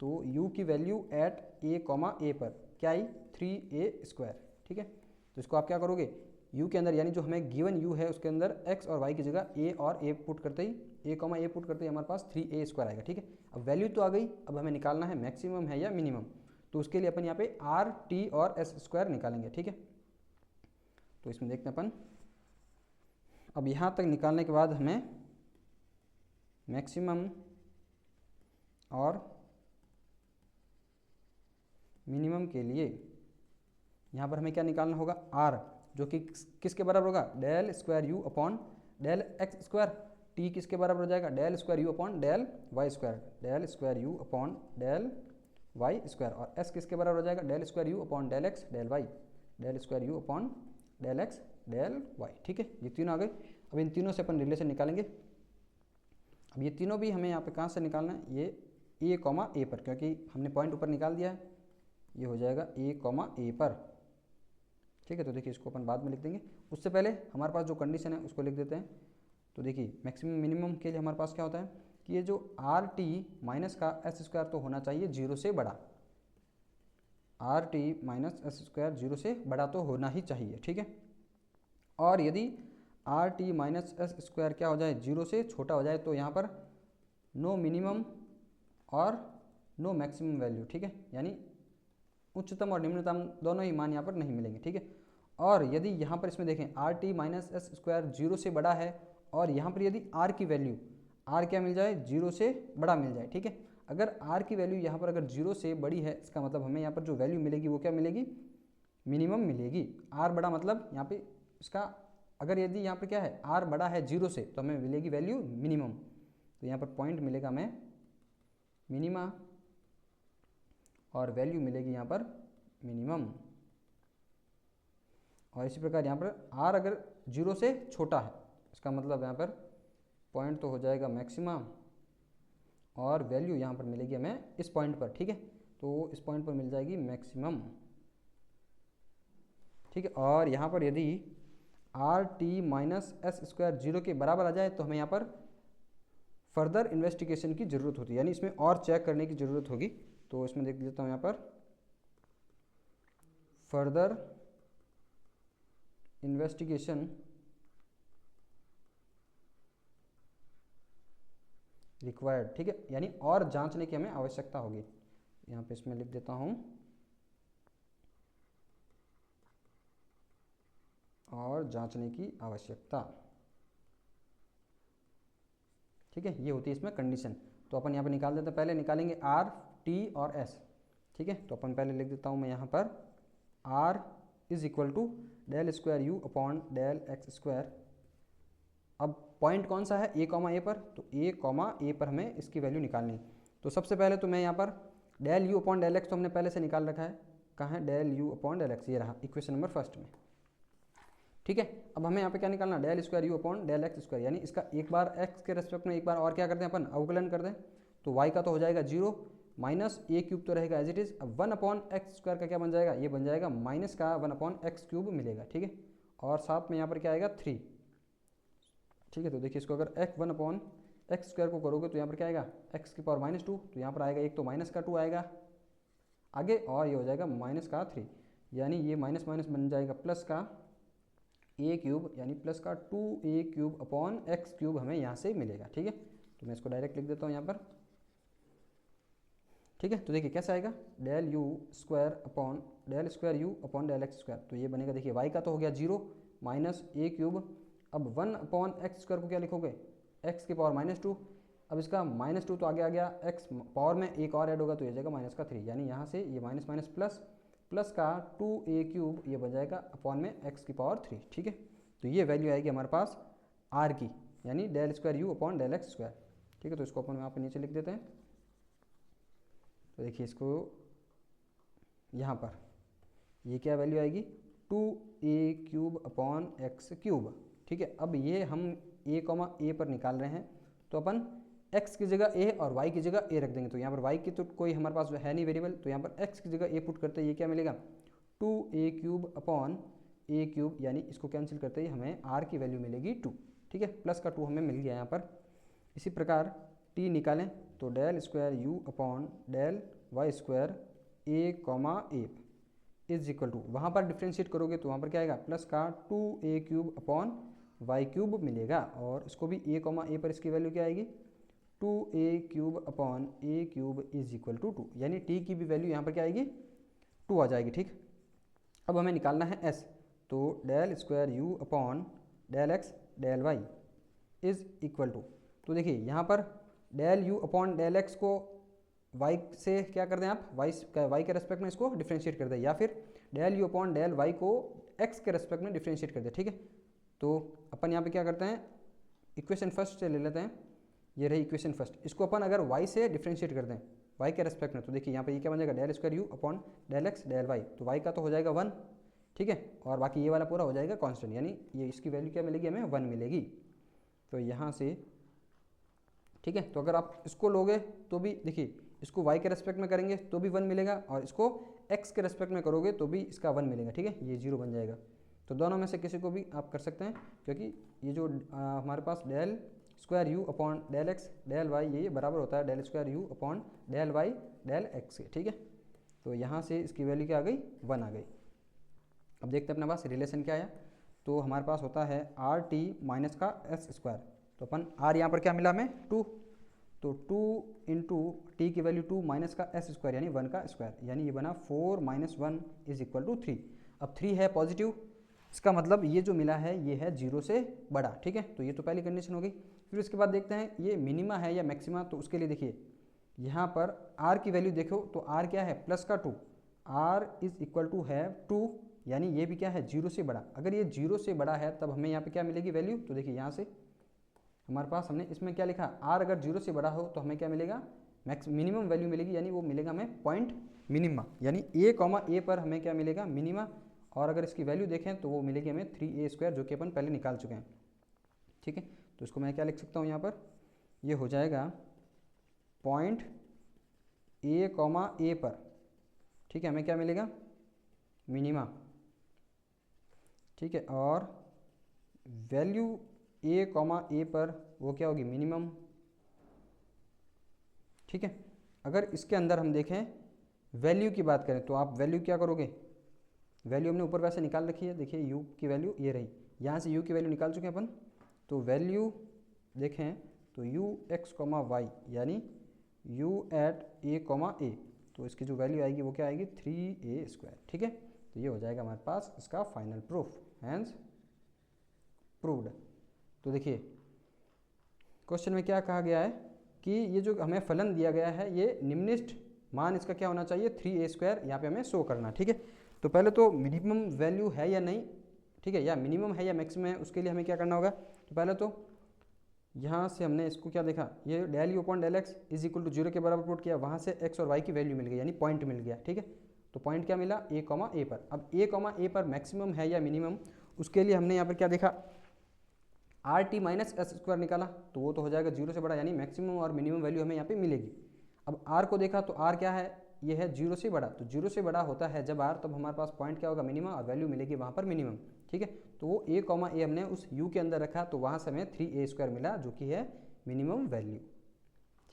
तो यू की वैल्यू एट ए कॉमा ए पर क्या आई 3a², ठीक है। तो इसको आप क्या करोगे, u के अंदर यानी जो हमें गिवन u है उसके अंदर x और y की जगह a और a पुट करते ही a कॉमा a पुट करते ही हमारे पास 3a² आएगा, ठीक है। अब वैल्यू तो आ गई, अब हमें निकालना है मैक्सिमम है या मिनिमम, तो उसके लिए अपन यहाँ पे r t और s² निकालेंगे, ठीक है। तो इसमें देखते हैं अपन, अब यहाँ तक निकालने के बाद हमें मैक्सिमम और मिनिमम के लिए यहाँ पर हमें क्या निकालना होगा, r जो कि किसके बराबर होगा, del square u upon del x square, t किसके बराबर हो जाएगा, del square u upon del y square, del square u upon del y square, और s किसके बराबर हो जाएगा, del square u upon del x del y, del square u upon del x del y, ठीक है। ये तीनों आ गए। अब इन तीनों से अपन रिलेशन निकालेंगे। अब ये तीनों भी हमें यहाँ पे कहाँ से निकालना है, ये a कॉमा ए पर, क्योंकि हमने पॉइंट ऊपर निकाल दिया है, ये हो जाएगा a कॉमा ए पर, ठीक है। तो देखिए इसको अपन बाद में लिख देंगे, उससे पहले हमारे पास जो कंडीशन है उसको लिख देते हैं। तो देखिए मैक्सिमम मिनिमम के लिए हमारे पास क्या होता है कि ये जो आर टी माइनस का एस स्क्वायर तो होना चाहिए 0 से बड़ा, R T minus S square 0 से बड़ा तो होना ही चाहिए, ठीक है। और यदि R T minus S square क्या हो जाए, 0 से छोटा हो जाए, तो यहाँ पर नो मिनिमम और नो मैक्सिमम वैल्यू, ठीक है। यानी उच्चतम और निम्नतम दोनों ही मान यहाँ पर नहीं मिलेंगे, ठीक है। और यदि यहाँ पर इसमें देखें R T minus S square 0 से बड़ा है, और यहाँ पर यदि आर की वैल्यू आर क्या मिल जाए, 0 से बड़ा मिल जाए, ठीक है। अगर आर की वैल्यू यहाँ पर अगर 0 से बड़ी है, इसका मतलब हमें यहाँ पर जो वैल्यू मिलेगी वो क्या मिलेगी, मिनिमम मिलेगी। आर बड़ा मतलब यहाँ पे इसका, अगर यदि यहाँ पर क्या है आर बड़ा है 0 से, तो हमें मिलेगी वैल्यू मिनिमम, तो यहाँ पर पॉइंट मिलेगा हमें मिनिमा, और वैल्यू मिलेगी यहाँ पर मिनिमम। और इसी प्रकार यहाँ पर r अगर 0 से छोटा है, इसका मतलब यहाँ पर पॉइंट तो हो जाएगा मैक्सिमा, और वैल्यू यहाँ पर मिलेगी हमें इस पॉइंट पर, ठीक है। तो इस पॉइंट पर मिल जाएगी मैक्सिमम, ठीक है। और यहाँ पर यदि R T minus S square 0 के बराबर आ जाए, तो हमें यहाँ पर फर्दर इन्वेस्टिगेशन की ज़रूरत होती है, यानी इसमें और चेक करने की ज़रूरत होगी। तो इसमें देख लेता हूँ यहाँ पर फर्दर इन्वेस्टिगेशन रिक्वायर्ड, ठीक है। यानी और जांचने की हमें आवश्यकता होगी। यहाँ पे इसमें लिख देता हूँ और जांचने की आवश्यकता, ठीक है। ये होती है इसमें कंडीशन। तो अपन यहाँ पे निकाल देते हैं, पहले निकालेंगे आर टी और एस, ठीक है। तो अपन पहले लिख देता हूँ मैं यहाँ पर r is equal to del square u upon del x square. अब पॉइंट कौन सा है, ए कॉमा ए पर, तो ए कॉमा ए पर हमें इसकी वैल्यू निकालनी। तो सबसे पहले तो मैं यहाँ पर del u upon del x तो हमने पहले से निकाल रखा है, कहाँ है del u upon del x, ये रहा इक्वेशन नंबर फर्स्ट में, ठीक है। अब हमें यहाँ पे क्या निकालना, del square u upon del x square, यानी इसका एक बार एक्स के रेस्पेक्ट में एक बार और क्या करते हैं अपन, अवकलन कर दें। तो वाई का तो हो जाएगा 0, माइनस ए क्यूब तो रहेगा एज इट इज़। अब 1 अपॉन एक्स स्क्वायर का क्या बन जाएगा, ये बन जाएगा माइनस का 1 अपॉन एक्स क्यूब मिलेगा, ठीक है। और साथ में यहाँ पर क्या आएगा 3, ठीक है। तो देखिए इसको अगर x 1 अपॉन एक्स स्क्वायर को करोगे तो यहाँ पर क्या आएगा x की पावर -2, तो यहाँ पर आएगा एक तो माइनस का 2 आएगा आगे, और ये हो जाएगा माइनस का 3, यानी ये माइनस माइनस बन जाएगा प्लस का a क्यूब, यानी प्लस का 2a cube upon x cube हमें यहाँ से मिलेगा, ठीक है। तो मैं इसको डायरेक्ट लिख देता हूँ यहाँ पर, ठीक है। तो देखिए कैसे आएगा, del u square upon del square u upon del x square, तो ये बनेगा देखिए y का तो हो गया 0 माइनस a क्यूब। अब 1 अपॉन एक्स स्क्वायर को क्या लिखोगे, x की पावर -2, अब इसका -2 तो आगे आ गया, x पावर में एक और ऐड होगा तो ये जाएगा माइनस का 3, यानी यहाँ से ये माइनस माइनस प्लस, प्लस का 2a क्यूब, ये बन जाएगा अपॉन में x की पावर 3, ठीक है। तो ये वैल्यू आएगी हमारे पास r की, यानी del square u upon del x square, ठीक है। तो इसको अपन यहाँ पर नीचे लिख देते हैं। तो देखिए इसको यहाँ पर ये क्या वैल्यू आएगी, 2a cube upon x cube, ठीक है। अब ये हम a कॉमा ए पर निकाल रहे हैं, तो अपन x की जगह a और y की जगह a रख देंगे। तो यहाँ पर y की तो कोई हमारे पास है नहीं वेरिएबल, तो यहाँ पर x की जगह a पुट करते ये क्या मिलेगा, 2a cube upon a cube, यानी इसको कैंसिल करते ही हमें r की वैल्यू मिलेगी 2, ठीक है, प्लस का 2 हमें मिल गया यहाँ पर। इसी प्रकार t निकालें तो del square u upon del y square a comma a is equal to, वहाँ पर डिफ्रेंशिएट करोगे तो वहाँ पर क्या आएगा, प्लस का 2a cube upon Y cube मिलेगा, और इसको भी a कॉमा ए पर इसकी वैल्यू क्या आएगी, 2a cube upon a cube is equal to 2, यानी t की भी वैल्यू यहाँ पर क्या आएगी, 2 आ जाएगी। ठीक, अब हमें निकालना है s, तो del square u upon del x del y is equal to, तो देखिए यहाँ पर del u upon del x को y से क्या कर दें आप, y के रेस्पेक्ट में इसको डिफ्रेंशिएट कर दें, या फिर del u upon del y को x के रेस्पेक्ट में डिफ्रेंशिएट कर दें। ठीक है, तो अपन यहाँ पे क्या करते हैं, इक्वेशन फर्स्ट से ले लेते हैं, ये रही इक्वेशन फर्स्ट, इसको अपन अगर y से डिफ्रेंशिएट कर दें y के रेस्पेक्ट में, तो देखिए यहाँ पे ये क्या बन जाएगा, del square u upon del x del y, तो y का तो हो जाएगा 1, ठीक है, और बाकी ये वाला पूरा हो जाएगा कांस्टेंट, यानी ये इसकी वैल्यू क्या मिलेगी, हमें 1 मिलेगी। तो यहाँ से ठीक है, तो अगर आप इसको लोगे तो भी देखिए, इसको y के रेस्पेक्ट में करेंगे तो भी 1 मिलेगा, और इसको x के रेस्पेक्ट में करोगे तो भी इसका 1 मिलेगा। ठीक है, ये 0 बन जाएगा। तो दोनों में से किसी को भी आप कर सकते हैं, क्योंकि ये जो हमारे पास del square u upon del x del y ये बराबर होता है del square u upon del y del x के। ठीक है, तो यहाँ से इसकी वैल्यू क्या आ गई, 1 आ गई। अब देखते हैं अपने पास रिलेशन क्या आया, तो हमारे पास होता है आर टी माइनस का एस स्क्वायर, तो अपन आर यहाँ पर क्या मिला हमें 2, तो 2 इंटू टी की वैल्यू 2 माइनस का एस स्क्वायर यानी 1 का स्क्वायर, यानी ये बना 4 माइनस 1 इज इक्वल टू 3। अब 3 है पॉजिटिव, इसका मतलब ये जो मिला है ये है 0 से बड़ा। ठीक है, तो ये तो पहली कंडीशन हो गई। फिर उसके बाद देखते हैं ये मिनिमा है या मैक्सिमा, तो उसके लिए देखिए यहाँ पर आर की वैल्यू देखो, तो आर क्या है, प्लस का 2, आर इज इक्वल टू है 2, यानी ये भी क्या है 0 से बड़ा। अगर ये 0 से बड़ा है तब हमें यहाँ पे क्या मिलेगी वैल्यू, तो देखिए यहाँ से हमारे पास हमने इसमें क्या लिखा, आर अगर 0 से बड़ा हो तो हमें क्या मिलेगा, मैक्स मिनिमम वैल्यू मिलेगी, यानी वो मिलेगा हमें पॉइंट मिनिमा, यानी ए कॉमा ए पर हमें क्या मिलेगा, मिनिमा। और अगर इसकी वैल्यू देखें तो वो मिलेगी हमें 3a स्क्वायर, जो कि अपन पहले निकाल चुके हैं। ठीक है, तो इसको मैं क्या लिख सकता हूँ यहाँ पर, ये हो जाएगा पॉइंट ए कॉमा ए पर, ठीक है, हमें क्या मिलेगा, मिनिमा। ठीक है, और वैल्यू ए कॉमा ए पर वो क्या होगी, मिनिमम। ठीक है, अगर इसके अंदर हम देखें वैल्यू की बात करें तो आप वैल्यू क्या करोगे, वैल्यू हमने ऊपर वैसे निकाल रखी है, देखिए यू की वैल्यू ये रही, यहाँ से यू की वैल्यू निकाल चुके हैं अपन, तो वैल्यू देखें तो यू एक्स कॉमा वाई यानी यू एट ए कॉमा ए, तो इसकी जो वैल्यू आएगी वो क्या आएगी 3a स्क्वायर। ठीक है, तो ये हो जाएगा हमारे पास इसका फाइनल प्रूफ, हैंस प्रूव्ड। तो देखिए क्वेश्चन में क्या कहा गया है कि ये जो हमें फलन दिया गया है ये निम्नलिखित मान इसका क्या होना चाहिए 3a स्क्वायर, यहाँ पे हमें शो करना। ठीक है, तो पहले तो मिनिमम वैल्यू है या नहीं, ठीक है, या मिनिमम है या मैक्सिमम है, उसके लिए हमें क्या करना होगा, तो पहले तो यहाँ से हमने इसको क्या देखा, ये del u upon del x is equal to 0 के बराबर पुट किया, वहाँ से x और y की वैल्यू मिल गई, यानी पॉइंट मिल गया। ठीक है, तो पॉइंट क्या मिला, a कॉमा ए पर। अब a कॉमा ए पर मैक्सिमम है या मिनिमम, उसके लिए हमने यहाँ पर क्या देखा, R T minus S square निकाला, तो वो तो हो जाएगा 0 से बड़ा, यानी मैक्सिमम और मिनिमम वैल्यू हमें यहाँ पे मिलेगी। अब r को देखा तो r क्या है, ये है 0 से बड़ा, तो 0 से बड़ा होता है जब r, तब हमारे पास पॉइंट क्या होगा, मिनिमम, और वैल्यू मिलेगी वहाँ पर मिनिमम। ठीक है, तो वो a कॉमा ए हमने उस u के अंदर रखा, तो वहाँ से हमें 3a स्क्वायर मिला, जो कि है मिनिमम वैल्यू।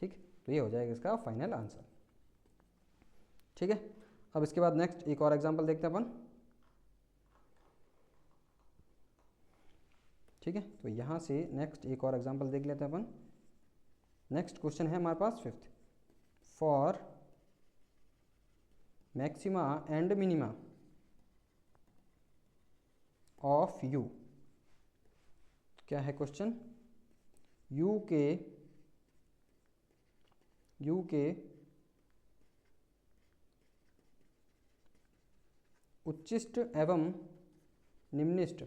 ठीक, तो ये हो जाएगा इसका फाइनल आंसर। ठीक है, अब इसके बाद नेक्स्ट एक और एग्जांपल देखते हैं अपन। ठीक है, तो यहाँ से नेक्स्ट एक और एग्जांपल देख लेते हैं अपन। नेक्स्ट क्वेश्चन है हमारे पास 5th, for maxima and minima of u, क्या है क्वेश्चन, u के उच्चिष्ट एवं निम्निष्ट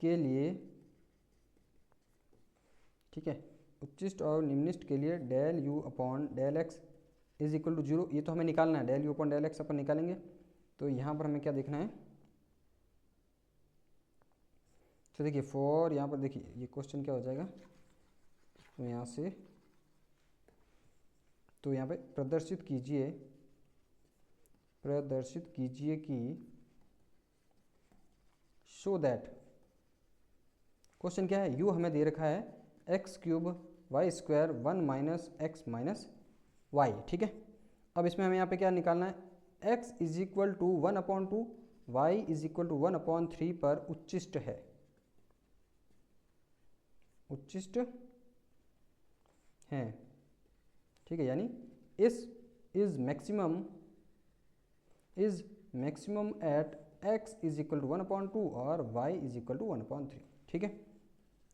के लिए, ठीक है, उच्चिष्ट और निम्निष्ट के लिए del u upon del x is equal to 0, ये तो हमें निकालना है, del u upon del x अपन निकालेंगे। तो यहाँ पर हमें क्या देखना है, तो देखिए फॉर, यहाँ पर देखिए ये क्वेश्चन क्या हो जाएगा, तो यहाँ से तो यहाँ पे प्रदर्शित कीजिए कि शो दैट, क्वेश्चन क्या है, u हमें दे रखा है x cube y square 1 minus x minus y, ठीक है। अब इसमें हमें यहाँ पे क्या निकालना है, x is equal to 1/2, y is equal to 1/3 पर उच्चिष्ट है, उच्चिष्ट हैं, ठीक है। यानी this is maximum at x is equal to 1/2 और y इज इक्वल टू 1/3, ठीक है।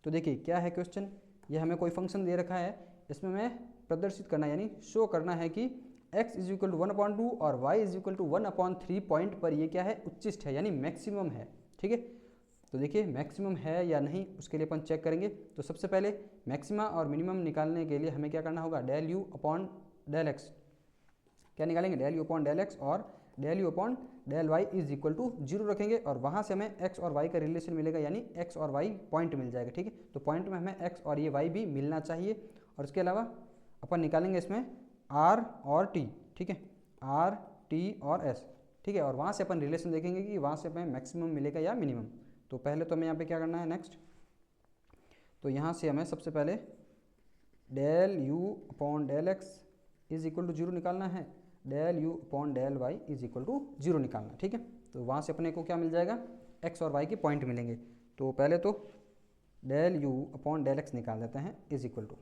तो देखिए क्या है क्वेश्चन, ये हमें कोई फंक्शन दे रखा है, इसमें हमें प्रदर्शित करना है यानी शो करना है कि x इज इक्वल टू 1/2 और y is equal to 1/3 point पर ये क्या है, उच्चिष्ट है यानी मैक्सिमम है, ठीक है। तो देखिए मैक्सिमम है या नहीं उसके लिए अपन चेक करेंगे। तो सबसे पहले मैक्सिमा और मिनिमम निकालने के लिए हमें क्या करना होगा, del u upon del x, क्या निकालेंगे, del u upon del x और del u upon del y is equal to 0 रखेंगे और वहाँ से हमें एक्स और वाई का रिलेशन मिलेगा यानी एक्स और वाई पॉइंट मिल जाएगा, ठीक है। तो पॉइंट में हमें एक्स और ये वाई भी मिलना चाहिए और इसके अलावा अपन निकालेंगे इसमें आर और टी, ठीक है, आर टी और एस, ठीक है। और वहाँ से अपन रिलेशन देखेंगे कि वहाँ से हमें मैक्सिमम मिलेगा या मिनिमम। तो पहले तो हमें यहाँ पे क्या करना है नेक्स्ट, तो यहाँ से हमें सबसे पहले del u upon del x is equal to 0 निकालना है, del u upon del y is equal to 0 निकालना, ठीक है। तो वहाँ से अपने को क्या मिल जाएगा, एक्स और वाई के पॉइंट मिलेंगे। तो पहले तो del u upon del x निकाल देते हैं इज इक्वल टू,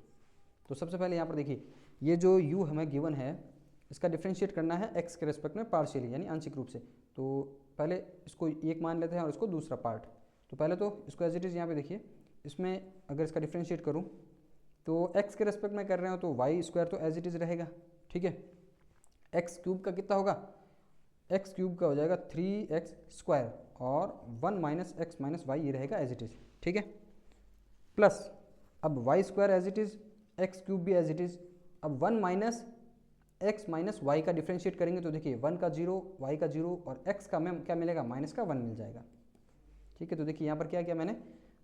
तो सबसे पहले यहाँ पर देखिए ये जो u हमें गिवन है इसका डिफ्रेंशिएट करना है x के रेस्पेक्ट में पार्शियली यानी आंशिक रूप से। तो पहले इसको एक मान लेते हैं और इसको दूसरा पार्ट। तो पहले तो इसको एज इट इज़ यहाँ पे देखिए, इसमें अगर इसका डिफ्रेंशिएट करूँ तो x के रेस्पेक्ट में कर रहे हो तो वाई स्क्वायर तो एज इट इज़ रहेगा, ठीक है। एक्स क्यूब का कितना होगा, एक्स क्यूब का हो जाएगा 3x² और 1 माइनस एक्स माइनस वाई ये रहेगा एज इट इज़, ठीक है। प्लस अब y square as it is, x cube भी एज इट इज़। अब 1 माइनस एक्स माइनस वाई का डिफ्रेंशिएट करेंगे तो देखिए 1 का 0, वाई का 0 और x का में क्या मिलेगा, माइनस का 1 मिल जाएगा, ठीक है। तो देखिए यहाँ पर क्या किया मैंने,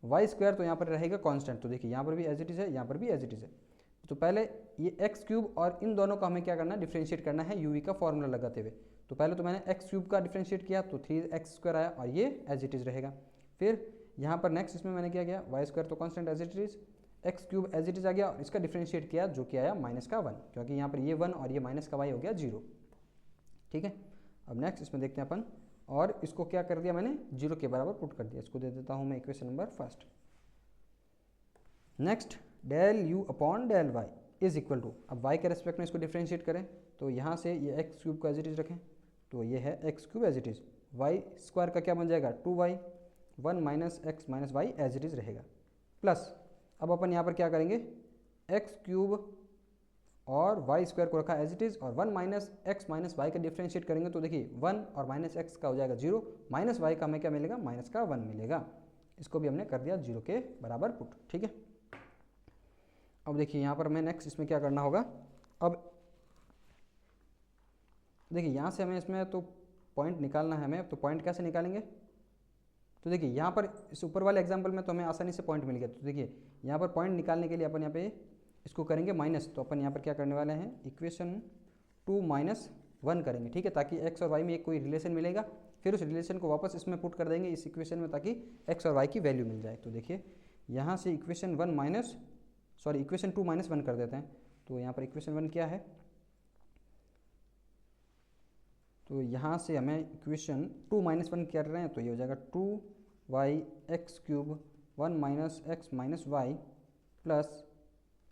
वाई स्क्वायर तो यहाँ पर रहेगा कांस्टेंट, तो देखिए यहाँ पर भी एज इट इज़ है, यहाँ पर भी एज इट इज़ है। तो पहले ये एक्स क्यूब और इन दोनों का हमें क्या करना है, डिफ्रेंशिएट करना है यूवी का फॉर्मूला लगाते हुए। तो पहले तो मैंने एक्स क्यूब का डिफ्रेंशिएट किया तो 3x² आया और ये एज इट इज़ रहेगा। फिर यहाँ पर नेक्स्ट इसमें मैंने क्या किया, वाई स्क्वायर तो constant as it is, x cube as it is आ गया और इसका डिफ्रेंशिएट किया जो कि आया माइनस का 1, क्योंकि यहाँ पर ये 1 और ये माइनस का वाई हो गया 0, ठीक है। अब नेक्स्ट इसमें देखते हैं अपन, और इसको क्या कर दिया मैंने, 0 के बराबर पुट कर दिया। इसको दे देता हूँ मैं equation number first. Next del u upon del y is equal to, अब y के रेस्पेक्ट में इसको डिफ्रेंशिएट करें तो यहाँ से ये एक्स क्यूब को एज इट इज़ रखें तो ये है x cube as it is, y square का क्या बन जाएगा 2y, 1 minus x minus y as it is रहेगा। प्लस अब अपन यहाँ पर क्या करेंगे, एक्स क्यूब और वाई स्क्वायर को रखा एज इट इज़ और 1 माइनस एक्स माइनस वाई का डिफ्रेंशिएट करेंगे तो देखिए 1 और माइनस एक्स का हो जाएगा 0, माइनस वाई का हमें क्या मिलेगा, माइनस का 1 मिलेगा। इसको भी हमने कर दिया 0 के बराबर पुट, ठीक है। अब देखिए यहाँ पर हमें नेक्स्ट इसमें क्या करना होगा, अब देखिए यहाँ से हमें इसमें तो पॉइंट निकालना है हमें, तो पॉइंट कैसे निकालेंगे, तो देखिए यहाँ पर इस ऊपर वाले एग्जांपल में तो हमें आसानी से पॉइंट मिल गया। तो देखिए यहाँ पर पॉइंट निकालने के लिए अपन यहाँ पे इसको करेंगे माइनस, तो अपन यहाँ पर क्या करने वाले हैं, इक्वेशन 2 माइनस 1 करेंगे, ठीक है, ताकि एक्स और वाई में एक कोई रिलेशन मिलेगा, फिर उस रिलेशन को वापस इसमें पुट कर देंगे इस इक्वेशन में ताकि एक्स और वाई की वैल्यू मिल जाए। तो देखिए यहाँ से इक्वेशन 2 माइनस 1 कर देते हैं। तो यहाँ पर इक्वेशन 1 क्या है, तो यहाँ से हमें इक्वेशन 2 माइनस 1 कर रहे हैं तो ये हो जाएगा 2y(x³ 1 minus x minus y plus,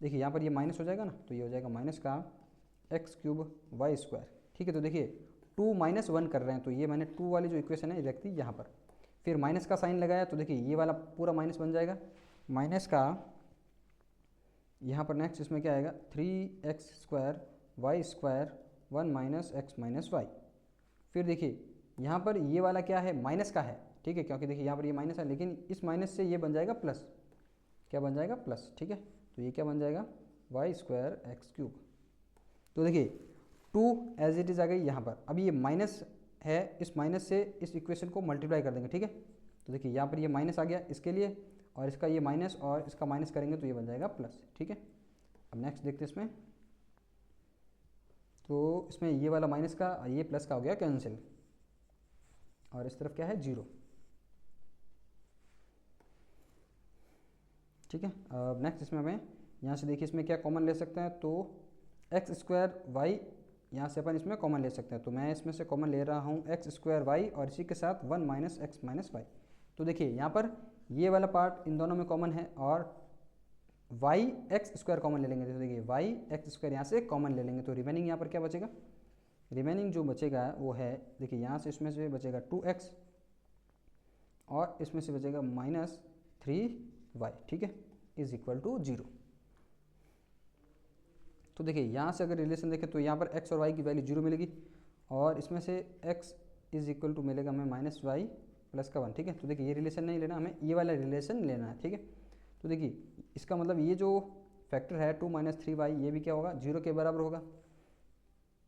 देखिए यहाँ पर ये माइनस हो जाएगा ना, तो ये हो जाएगा माइनस का x³ वाई स्क्वायर, ठीक है। तो देखिए 2 माइनस 1 कर रहे हैं तो ये मैंने 2 वाली जो इक्वेशन है रख दी यहाँ पर, फिर माइनस का साइन लगाया तो देखिए ये वाला पूरा माइनस बन जाएगा, माइनस का यहाँ पर नेक्स्ट इसमें क्या आएगा 3x² y square 1 minus x minus y. फिर देखिए यहाँ पर ये वाला क्या है, माइनस का है, ठीक है, क्योंकि देखिए यहाँ पर ये माइनस है लेकिन इस माइनस से ये बन जाएगा प्लस, क्या बन जाएगा प्लस, ठीक है। तो ये क्या बन जाएगा y² x³। तो देखिए 2 एज इट इज़ आ गई यहाँ पर, अब ये माइनस है, इस माइनस से इस इक्वेशन को मल्टीप्लाई कर देंगे, ठीक है। तो देखिए यहाँ पर ये माइनस आ गया इसके लिए और इसका ये माइनस और इसका माइनस करेंगे तो ये बन जाएगा प्लस, ठीक है। अब नेक्स्ट देखते हैं इसमें, तो इसमें ये वाला माइनस का और ये प्लस का हो गया कैंसिल और इस तरफ क्या है 0। ठीक है। अब नेक्स्ट इसमें हमें यहाँ से देखिए इसमें क्या कॉमन ले सकते हैं, तो एक्स स्क्वायर वाई यहाँ से अपन इसमें कॉमन ले सकते हैं। तो मैं इसमें से कॉमन ले रहा हूँ एक्स स्क्वायर वाई और इसी के साथ 1 माइनस एक्स माइनस वाई। तो देखिए यहाँ पर ये वाला पार्ट इन दोनों में कॉमन है और वाई एक्स स्क्वायर कॉमन ले लेंगे। तो देखिए वाई एक्स स्क्वायर यहाँ से कॉमन ले लेंगे, तो रिमेनिंग यहाँ पर क्या बचेगा, रिमेनिंग जो बचेगा वो है, देखिए यहाँ से इसमें से बचेगा 2x और इसमें से बचेगा माइनस 3y, ठीक है, इज इक्वल टू 0। तो देखिए यहाँ से अगर रिलेशन देखें तो यहाँ पर x और y की वैल्यू 0 मिलेगी और इसमें से x इज इक्वल टू मिलेगा हमें माइनस वाई प्लस का 1, ठीक है। तो देखिए ये रिलेशन नहीं लेना, हमें ये वाला रिलेशन लेना है, ठीक है। तो देखिए इसका मतलब ये जो फैक्टर है 2 माइनस 3y ये भी क्या होगा, 0 के बराबर होगा।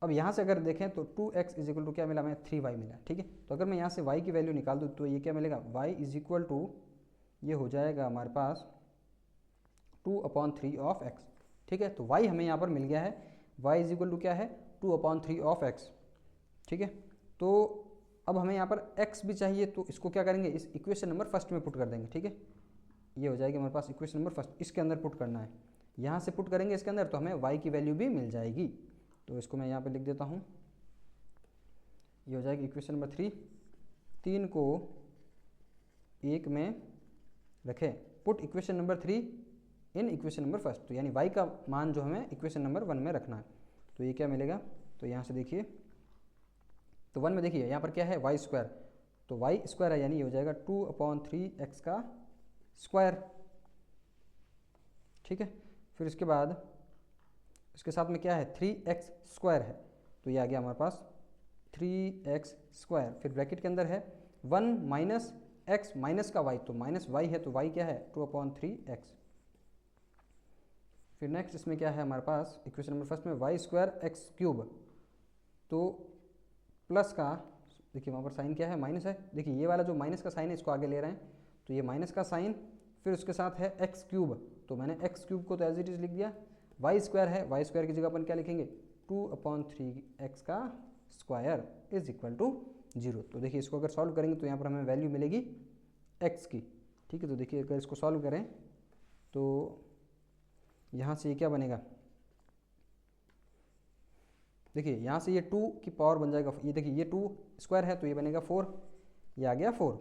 अब यहाँ से अगर देखें तो 2x इज इक्वल टू क्या मिला हमें, 3y मिला, ठीक है। तो अगर मैं यहाँ से y की वैल्यू निकाल दूँ तो ये क्या मिलेगा, y इज इक्वल टू ये हो जाएगा हमारे पास 2/3 ऑफ x, ठीक है। तो y हमें यहाँ पर मिल गया है, y इज इक्वल टू क्या है 2/3 ऑफ x, ठीक है। तो अब हमें यहाँ पर x भी चाहिए, तो इसको क्या करेंगे, इस इक्वेशन नंबर फर्स्ट में पुट कर देंगे, ठीक है। ये हो जाएगी हमारे पास इक्वेशन नंबर फर्स्ट, इसके अंदर पुट करना है। यहाँ से पुट करेंगे इसके अंदर तो हमें y की वैल्यू भी मिल जाएगी। तो इसको मैं यहाँ पे लिख देता हूँ, ये हो जाएगी इक्वेशन नंबर 3। 3 को 1 में रखें, put equation number 3 in equation number first. तो यानी y का मान जो हमें इक्वेशन नंबर 1 में रखना है। तो ये क्या मिलेगा, तो यहाँ से देखिए, तो 1 में देखिए यहाँ पर क्या है वाई स्क्वायर, तो वाई स्क्वायर है यानी ये हो जाएगा 2/3x का स्क्वायर, ठीक है। फिर इसके बाद इसके साथ में क्या है 3x स्क्वायर है, तो ये आ गया हमारे पास 3x स्क्वायर। फिर ब्रैकेट के अंदर है 1 माइनस एक्स माइनस का y, तो माइनस y है तो y क्या है 2/3x। फिर नेक्स्ट इसमें क्या है हमारे पास इक्वेशन नंबर फर्स्ट में वाई स्क्वायर एक्स क्यूब, तो प्लस का देखिए वहाँ पर साइन क्या है माइनस है, देखिए ये वाला जो माइनस का साइन है इसको आगे ले रहे हैं, तो ये माइनस का साइन, फिर उसके साथ है एक्स क्यूब, तो मैंने एक्स क्यूब को तो एज इट इज लिख दिया। वाई स्क्वायर है, वाई स्क्वायर की जगह अपन क्या लिखेंगे 2/3x का स्क्वायर इज इक्वल टू 0। तो देखिए इसको अगर सॉल्व करेंगे तो यहाँ पर हमें वैल्यू मिलेगी x की, ठीक है। तो देखिए अगर इसको सॉल्व करें तो यहाँ से ये क्या बनेगा, देखिए यहाँ से ये 2 की पावर बन जाएगा, ये देखिए ये 2 स्क्वायर है तो ये बनेगा 4, ये आ गया 4,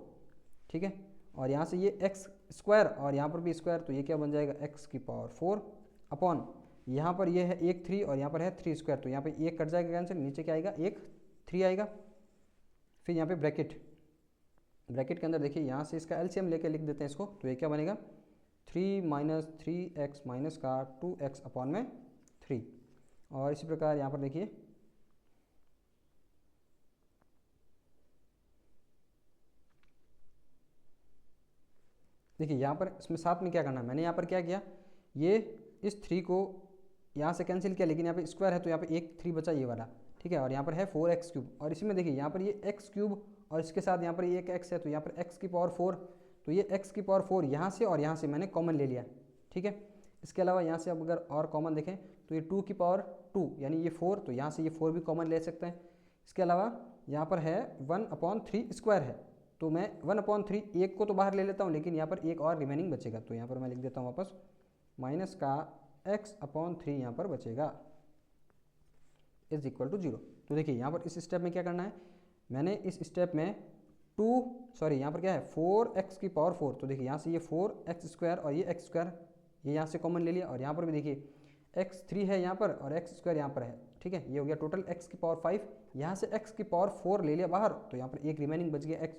ठीक है। और यहाँ से ये x स्क्वायर और यहाँ पर भी स्क्वायर, तो ये क्या बन जाएगा x की पावर 4 अपॉन यहाँ पर ये है 1 3 और यहाँ पर है 3 स्क्वायर, तो यहाँ पे 1 कट जाएगा कैंसिल, नीचे क्या आएगा 1 3 आएगा। फिर यहाँ पे ब्रैकेट, ब्रैकेट के अंदर देखिए यहाँ से इसका एलसीएम लेके लिख देते हैं इसको, तो ये क्या बनेगा 3 माइनस 3x माइनस का 2x अपॉन में 3। और इसी प्रकार यहाँ पर देखिए यहाँ पर इसमें साथ में क्या करना है, मैंने यहाँ पर क्या किया, ये इस 3 को यहाँ से कैंसिल किया, लेकिन यहाँ पे स्क्वायर है तो यहाँ पे 1 3 बचा ये वाला, ठीक है। और यहाँ पर है 4x क्यूब और इसी में देखिए यहाँ पर ये x क्यूब और इसके साथ यहाँ पर ये एक x है, तो यहाँ पर x की पावर 4, तो ये x की पावर 4 यहाँ से और यहाँ से मैंने कॉमन ले लिया, ठीक है। इसके अलावा यहाँ से अब अगर और कॉमन देखें तो ये 2 की पावर 2 यानी ये 4, तो यहाँ से ये 4 भी कॉमन ले सकते हैं। इसके अलावा यहाँ पर है 1/3 स्क्वायर है, तो मैं 1/3 एक को तो बाहर ले लेता हूँ, लेकिन यहाँ पर एक और रिमेनिंग बचेगा, तो यहाँ पर मैं लिख देता हूँ वापस माइनस का x/3 यहाँ पर बचेगा इज इक्वल टू 0। तो देखिए यहाँ पर इस स्टेप में क्या करना है, मैंने इस स्टेप में यहाँ पर क्या है 4x की पावर 4, तो देखिए यहाँ से ये 4x स्क्वायर और ये x स्क्वायर ये यहाँ से कॉमन ले लिया, और यहाँ पर भी देखिए x 3 है यहाँ पर और x स्क्वायर यहाँ पर है, ठीक है। ये हो गया टोटल x की पावर 5, यहाँ से x की पावर 4 ले लिया बाहर, तो यहाँ पर एक रिमेनिंग बच गया x,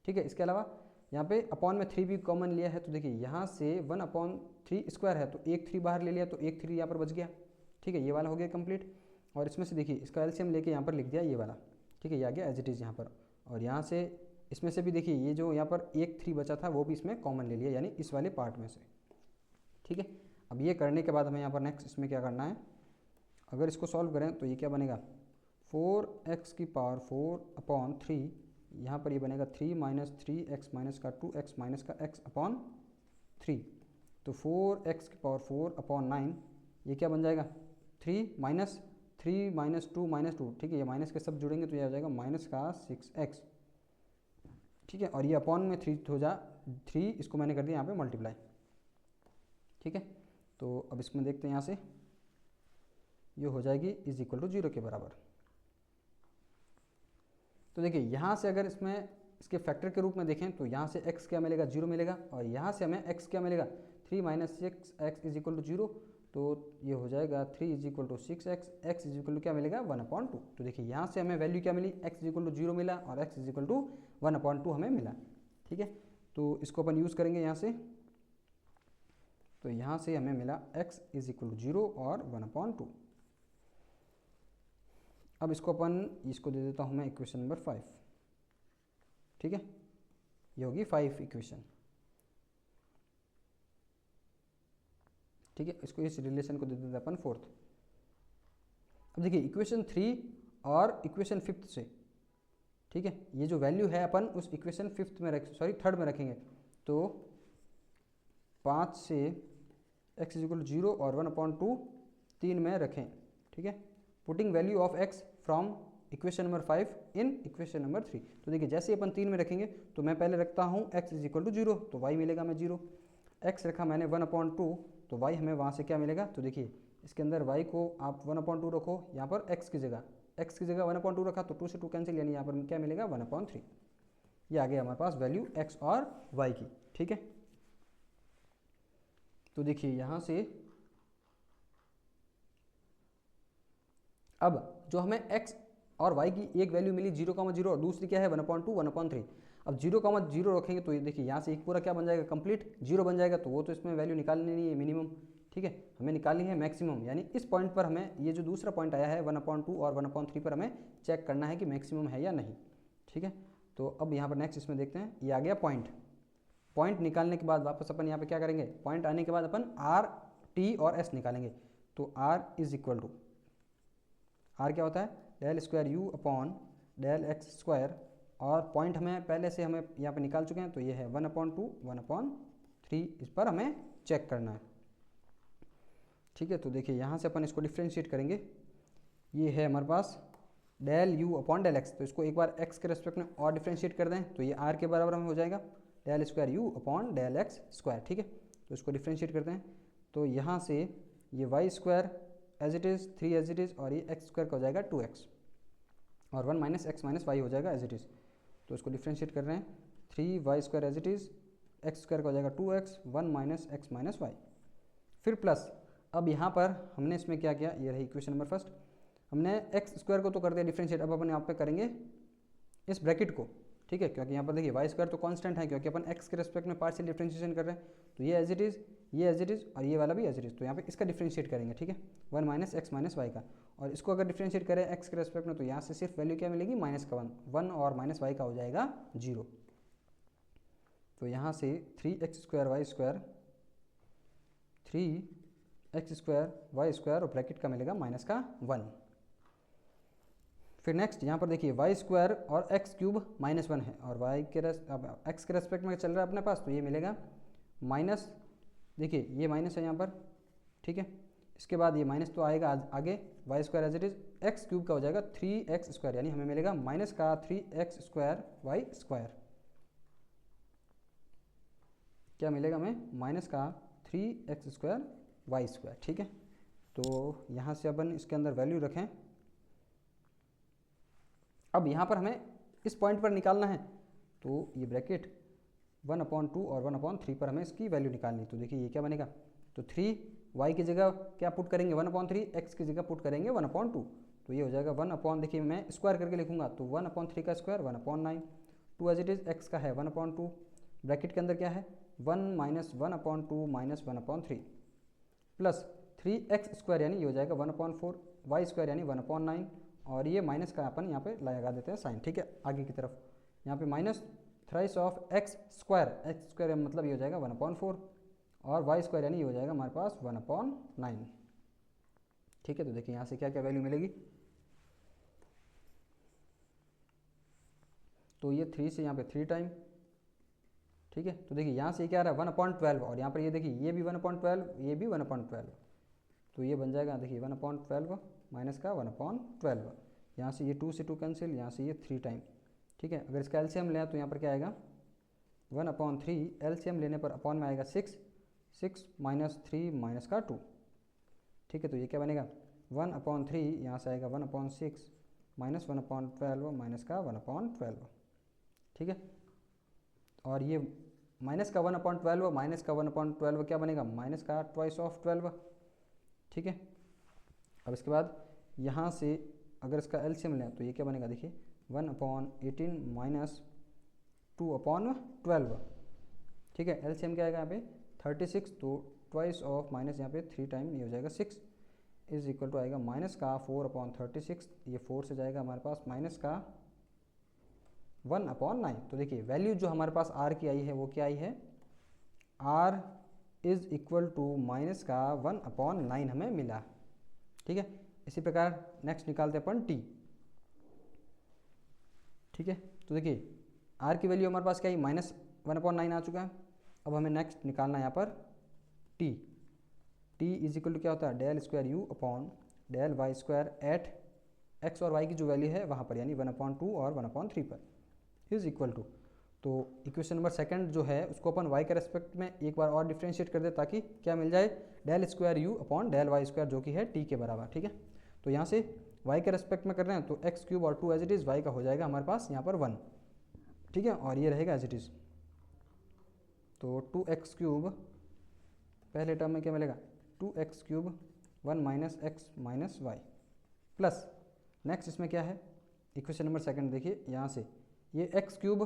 ठीक है। इसके अलावा यहाँ पे अपॉन में 3 भी कॉमन लिया है, तो देखिए यहाँ से 1/3 स्क्वायर है तो एक 3 बाहर ले लिया, तो एक 3 यहाँ पर बच गया, ठीक है। ये वाला हो गया कंप्लीट। और इसमें से देखिए इसका एलसीएम लेके यहाँ पर लिख दिया ये वाला, ठीक है, ये आ गया एज इट इज़ यहाँ पर। और यहाँ से इसमें से भी देखिए ये जो यहाँ पर 1 3 बचा था वो भी इसमें कॉमन ले लिया, यानी इस वाले पार्ट में से, ठीक है। अब ये करने के बाद हमें यहाँ पर नेक्स्ट इसमें क्या करना है, अगर इसको सॉल्व करें तो ये क्या बनेगा 4x की पावर 4/3, यहाँ पर ये बनेगा 3 माइनस 3x माइनस का 2x माइनस का x अपॉन 3, तो 4x की पावर 4/9 ये क्या बन जाएगा 3 माइनस 2 माइनस 2, ठीक है। ये माइनस के सब जुड़ेंगे तो ये आ जाएगा माइनस का 6x, ठीक है। और ये अपॉन में 3 हो जा 3, इसको मैंने कर दिया यहाँ पे मल्टीप्लाई, ठीक है। तो अब इसमें देखते हैं यहाँ से, ये हो जाएगी इज इक्वल टू 0 के बराबर। तो देखिए यहाँ से अगर इसमें इसके फैक्टर के रूप में देखें तो यहाँ से x क्या मिलेगा, 0 मिलेगा, और यहाँ से हमें x क्या मिलेगा, 3 minus 6x is equal to 0। तो ये हो जाएगा 3 is equal to 6x, x is equal to क्या मिलेगा, 1/2। तो देखिए यहाँ से हमें वैल्यू क्या मिली, x इज इक्वल टू 0 मिला और x इज इक्वल टू 1/2 हमें मिला। ठीक है, तो इसको अपन यूज़ करेंगे यहाँ से। तो यहाँ से हमें मिला x इज इक्वल टू 0 और 1/2। अब इसको इसको दे देता हूँ मैं इक्वेशन नंबर 5। ठीक है, ये होगी 5 इक्वेशन। ठीक है, इसको इस रिलेशन को दे देते हैं अपन 4th। अब देखिए इक्वेशन 3 और इक्वेशन 5th से, ठीक है, ये जो वैल्यू है अपन उस इक्वेशन 5th में थर्ड में रखेंगे। तो 5 से x इज इक्वल टू 0 और 1/2 3 में रखें। ठीक है, putting value of x from equation number 5 in equation number 3। तो देखिए जैसे अपन 3 में रखेंगे तो मैं पहले रखता हूँ x इज इक्वल टू 0, तो y मिलेगा मैं 0। x रखा मैंने 1/2, तो y हमें वहाँ से क्या मिलेगा, तो देखिए इसके अंदर y को आप 1/2 रखो, यहाँ पर x की जगह 1/2 रखा तो 2 से 2 कैंसिल, यानी यहाँ पर क्या मिलेगा 1/3। ये आ गया हमारे पास वैल्यू x और y की। ठीक है, तो देखिए यहाँ से अब जो हमें x और y की एक वैल्यू मिली 0,0 और दूसरी क्या है 1/2 1/3। अब 0,0 रखेंगे तो ये देखिए यहाँ से एक पूरा क्या बन जाएगा, कंप्लीट 0 बन जाएगा, तो वो तो इसमें वैल्यू निकालनी नहीं है मिनिमम। ठीक है, हमें निकालनी है मैक्सिमम, यानी इस पॉइंट पर हमें ये जो दूसरा पॉइंट आया है 1/2 और 1/3 पर हमें चेक करना है कि मैक्सिमम है या नहीं। ठीक है, तो अब यहाँ पर नेक्स्ट इसमें देखते हैं, ये आ गया पॉइंट निकालने के बाद वापस अपन यहाँ पे क्या करेंगे, पॉइंट आने के बाद अपन r, t और s निकालेंगे। तो r is equal to, r क्या होता है, del square u upon del x square, और पॉइंट हमें पहले से हमें यहाँ पे निकाल चुके हैं, तो ये है 1/2 1/3, इस पर हमें चेक करना है। ठीक है, तो देखिए यहाँ से अपन इसको डिफ्रेंशिएट करेंगे, ये है हमारे पास del u upon del x, तो इसको एक बार x के रेस्पेक्ट में और डिफ्रेंशिएट कर दें तो ये r के बराबर हमें हो जाएगा del square u upon del x square. ठीक है, तो इसको डिफ्रेंशिएट करते हैं, तो यहाँ से ये y square as it is 3 as it is, और ये एक्स स्क्वायर का हो जाएगा 2x, और 1 माइनस एक्स माइनस वाई हो जाएगा एज इट इज़। तो इसको डिफ्रेंशिएट कर रहे हैं, 3y square as it is, x square का हो जाएगा 2x, 1 minus x minus y, फिर प्लस। अब यहाँ पर हमने इसमें क्या किया, ये रही इक्वेशन नंबर फर्स्ट, हमने एक्स स्क्वायर को तो कर दिया डिफ्रेंशिएट, अब अपन यहाँ पे करेंगे इस ब्रैकेट को। ठीक है, क्योंकि यहाँ पर देखिए वाई स्क्वायर तो कांस्टेंट है, क्योंकि अपन एक्स के रेस्पेक्ट में पार्शियल डिफ्रेंशिएशन कर रहे हैं, तो ये एज इट इज़, ये एज इट इज़, और ये वाला भी एज इट इज़, तो यहाँ पे इसका डिफ्रेंशिएट करेंगे। ठीक है, 1 माइनस एक्स माइनस वाई का, और इसको अगर डिफ्रेंशिएट करें एक्स के रेस्पेक्ट में तो यहाँ से सिर्फ वैल्यू क्या मिलेगी, माइनस का 1 और माइनस वाई का हो जाएगा 0। तो यहाँ से 3x square y square, 3x square y square, और ब्रैकेट का मिलेगा माइनस का 1। फिर नेक्स्ट यहाँ पर देखिए वाई स्क्वायर और एक्स क्यूब माइनस 1 है, और वाई के अब एक्स के रेस्पेक्ट में चल रहा है अपने पास, तो ये मिलेगा माइनस, देखिए ये माइनस है यहाँ पर। ठीक है, इसके बाद ये माइनस तो आएगा आगे, y square as it is, x cube का हो जाएगा 3x स्क्वायर, यानी हमें मिलेगा माइनस का 3x स्क्वायर वाई स्क्वायर, क्या मिलेगा हमें, माइनस का 3x स्क्वायर वाई स्क्वायर। ठीक है, तो यहाँ से अपन इसके अंदर वैल्यू रखें। अब यहाँ पर हमें इस पॉइंट पर निकालना है, तो ये ब्रैकेट 1/2 और 1/3 पर हमें इसकी वैल्यू निकालनी। तो देखिए ये क्या बनेगा, तो 3y की जगह क्या पुट करेंगे 1/3, x की जगह पुट करेंगे 1/2, तो ये हो जाएगा 1 देखिए मैं स्क्वायर करके लिखूंगा, तो 1/3 का square 1/9, 2 as it is, x का है 1/2, ब्रैकेट के अंदर क्या है 1 minus 1/2 minus 1/3 plus 3x square, यानी ये हो जाएगा 1/4, y स्क्वायर यानी 1/9, और ये माइनस का अपन यहाँ पे लगा देते हैं साइन। ठीक है, आगे की तरफ यहाँ पे minus thrice of x square मतलब ये हो जाएगा 1/4, और वाई स्क्वायर यानी ये हो जाएगा हमारे पास 1/9। ठीक है, तो देखिए यहाँ से क्या क्या वैल्यू मिलेगी, तो ये 3 से यहाँ पे 3 टाइम। ठीक है, तो देखिए यहाँ से क्या आ रहा है 1/12, और यहाँ पर ये देखिए ये भी 1/12, ये भी 1/12, तो ये बन जाएगा देखिए 1/12 माइनस का 1/12, यहाँ से ये 2 से 2 कैंसिल, यहाँ से ये 3 टाइम। ठीक है, अगर इसका एलसीएम लें तो यहाँ पर क्या आएगा 1/3, एलसीएम लेने पर अपॉन में आएगा 6, 6 माइनस 3 माइनस का 2, ठीक है। तो ये क्या बनेगा 1/3, यहाँ से आएगा 1/6 माइनस 1/12 माइनस का 1/12, ठीक है। और ये माइनस का 1/12 माइनस का 1/12 क्या बनेगा माइनस का ट्वाइस ऑफ 12, ठीक है। अब इसके बाद यहाँ से अगर इसका एलसीएम लें तो ये क्या बनेगा, देखिए 1/18 माइनस 2/12, ठीक है। एलसीएम क्या आएगा यहाँ पे 36, तो ट्वाइस ऑफ माइनस यहाँ पे 3 टाइम ये हो जाएगा 6 इज इक्वल टू आएगा माइनस का 4/36, ये 4 से जाएगा हमारे पास माइनस का 1/9। तो देखिए वैल्यू जो हमारे पास आर की आई है वो क्या आई है, r is equal to minus का 1/9 हमें मिला, ठीक है। इसी प्रकार नेक्स्ट निकालते हैं अपन टी, ठीक है। तो देखिए आर की वैल्यू हमारे पास क्या है माइनस 1/9 आ चुका है। अब हमें नेक्स्ट निकालना है यहाँ पर t, t is equal to क्या होता है del square u upon del y square at x और वाई की जो वैल्यू है वहाँ पर, यानी 1/2 और 1/3 पर इज इक्वल टू। तो इक्वेशन नंबर सेकंड जो है उसको अपन वाई के रेस्पेक्ट में एक बार और डिफ्रेंशिएट कर दे ताकि क्या मिल जाए del square u upon del y square जो कि है टी के बराबर, ठीक है। तो यहाँ से वाई के रेस्पेक्ट में कर रहे हैं तो एक्स क्यूब और 2 एज इट इज़ वाई का हो जाएगा हमारे पास यहाँ पर 1, ठीक है। और ये रहेगा एज इट इज़, तो 2x क्यूब पहले टर्म में क्या मिलेगा 2x cube 1 minus x minus y plus next इसमें क्या है इक्वेशन नंबर सेकंड, देखिए यहाँ से ये x क्यूब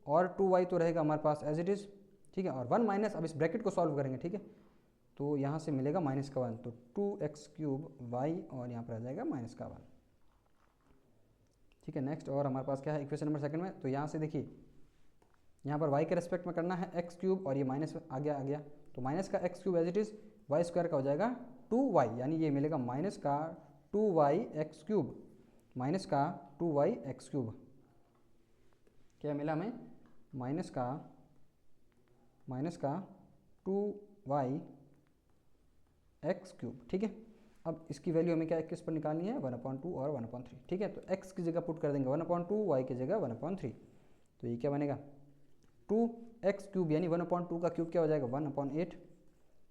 और 2y तो रहेगा हमारे पास एज इट इज़, ठीक है। और 1 माइनस, अब इस ब्रैकेट को सॉल्व करेंगे, ठीक है। तो यहाँ से मिलेगा माइनस का 1, तो 2x क्यूब y और यहाँ पर आ जाएगा माइनस का 1, ठीक है। नेक्स्ट और हमारे पास क्या है इक्वेशन नंबर सेकंड में, तो यहाँ से देखिए यहाँ पर y के रेस्पेक्ट में करना है x क्यूब और ये माइनस आ गया, तो माइनस का x cube as it is y square का हो जाएगा 2y, यानी ये मिलेगा माइनस का 2y एक्स क्यूब माइनस का 2y एक्स क्यूब, क्या मिला हमें माइनस का 2y एक्स क्यूब, ठीक है। अब इसकी वैल्यू हमें क्या किस पर निकालनी है 1/2 और 1/3, ठीक है। तो x की जगह पुट कर देंगे 1/2, y की जगह 1/3, तो ये क्या बनेगा 2x क्यूब यानी 1/2 का क्यूब क्या हो जाएगा 1/8,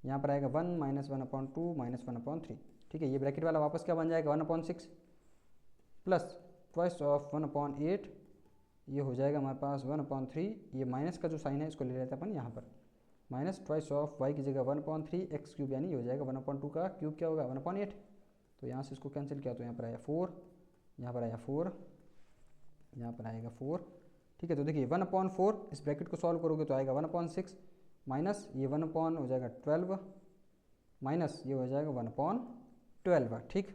यहाँ पर आएगा 1 माइनस 1/2 माइनस 1/3, ठीक है। ये ब्रैकेट वाला वापस क्या बन जाएगा 1/6 प्लस ट्वाइस ऑफ 1/8, ये हो जाएगा हमारे पास 1/3, ये माइनस का जो साइन है इसको ले लेते हैं अपन यहाँ पर, माइनस ट्वाइस ऑफ y की जगह 1/3 एक्स क्यूब, यानी ये हो जाएगा 1/2 का क्यूब क्या होगा 1/8, तो यहाँ से इसको कैंसिल किया तो यहाँ पर आया 4, यहाँ पर आया 4, यहाँ पर आएगा 4, ठीक है। तो देखिए 1/4 इस ब्रैकेट को सॉल्व करोगे तो आएगा 1/6 माइनस ये 1 हो जाएगा 12 माइनस ये हो जाएगा 1/12, ठीक।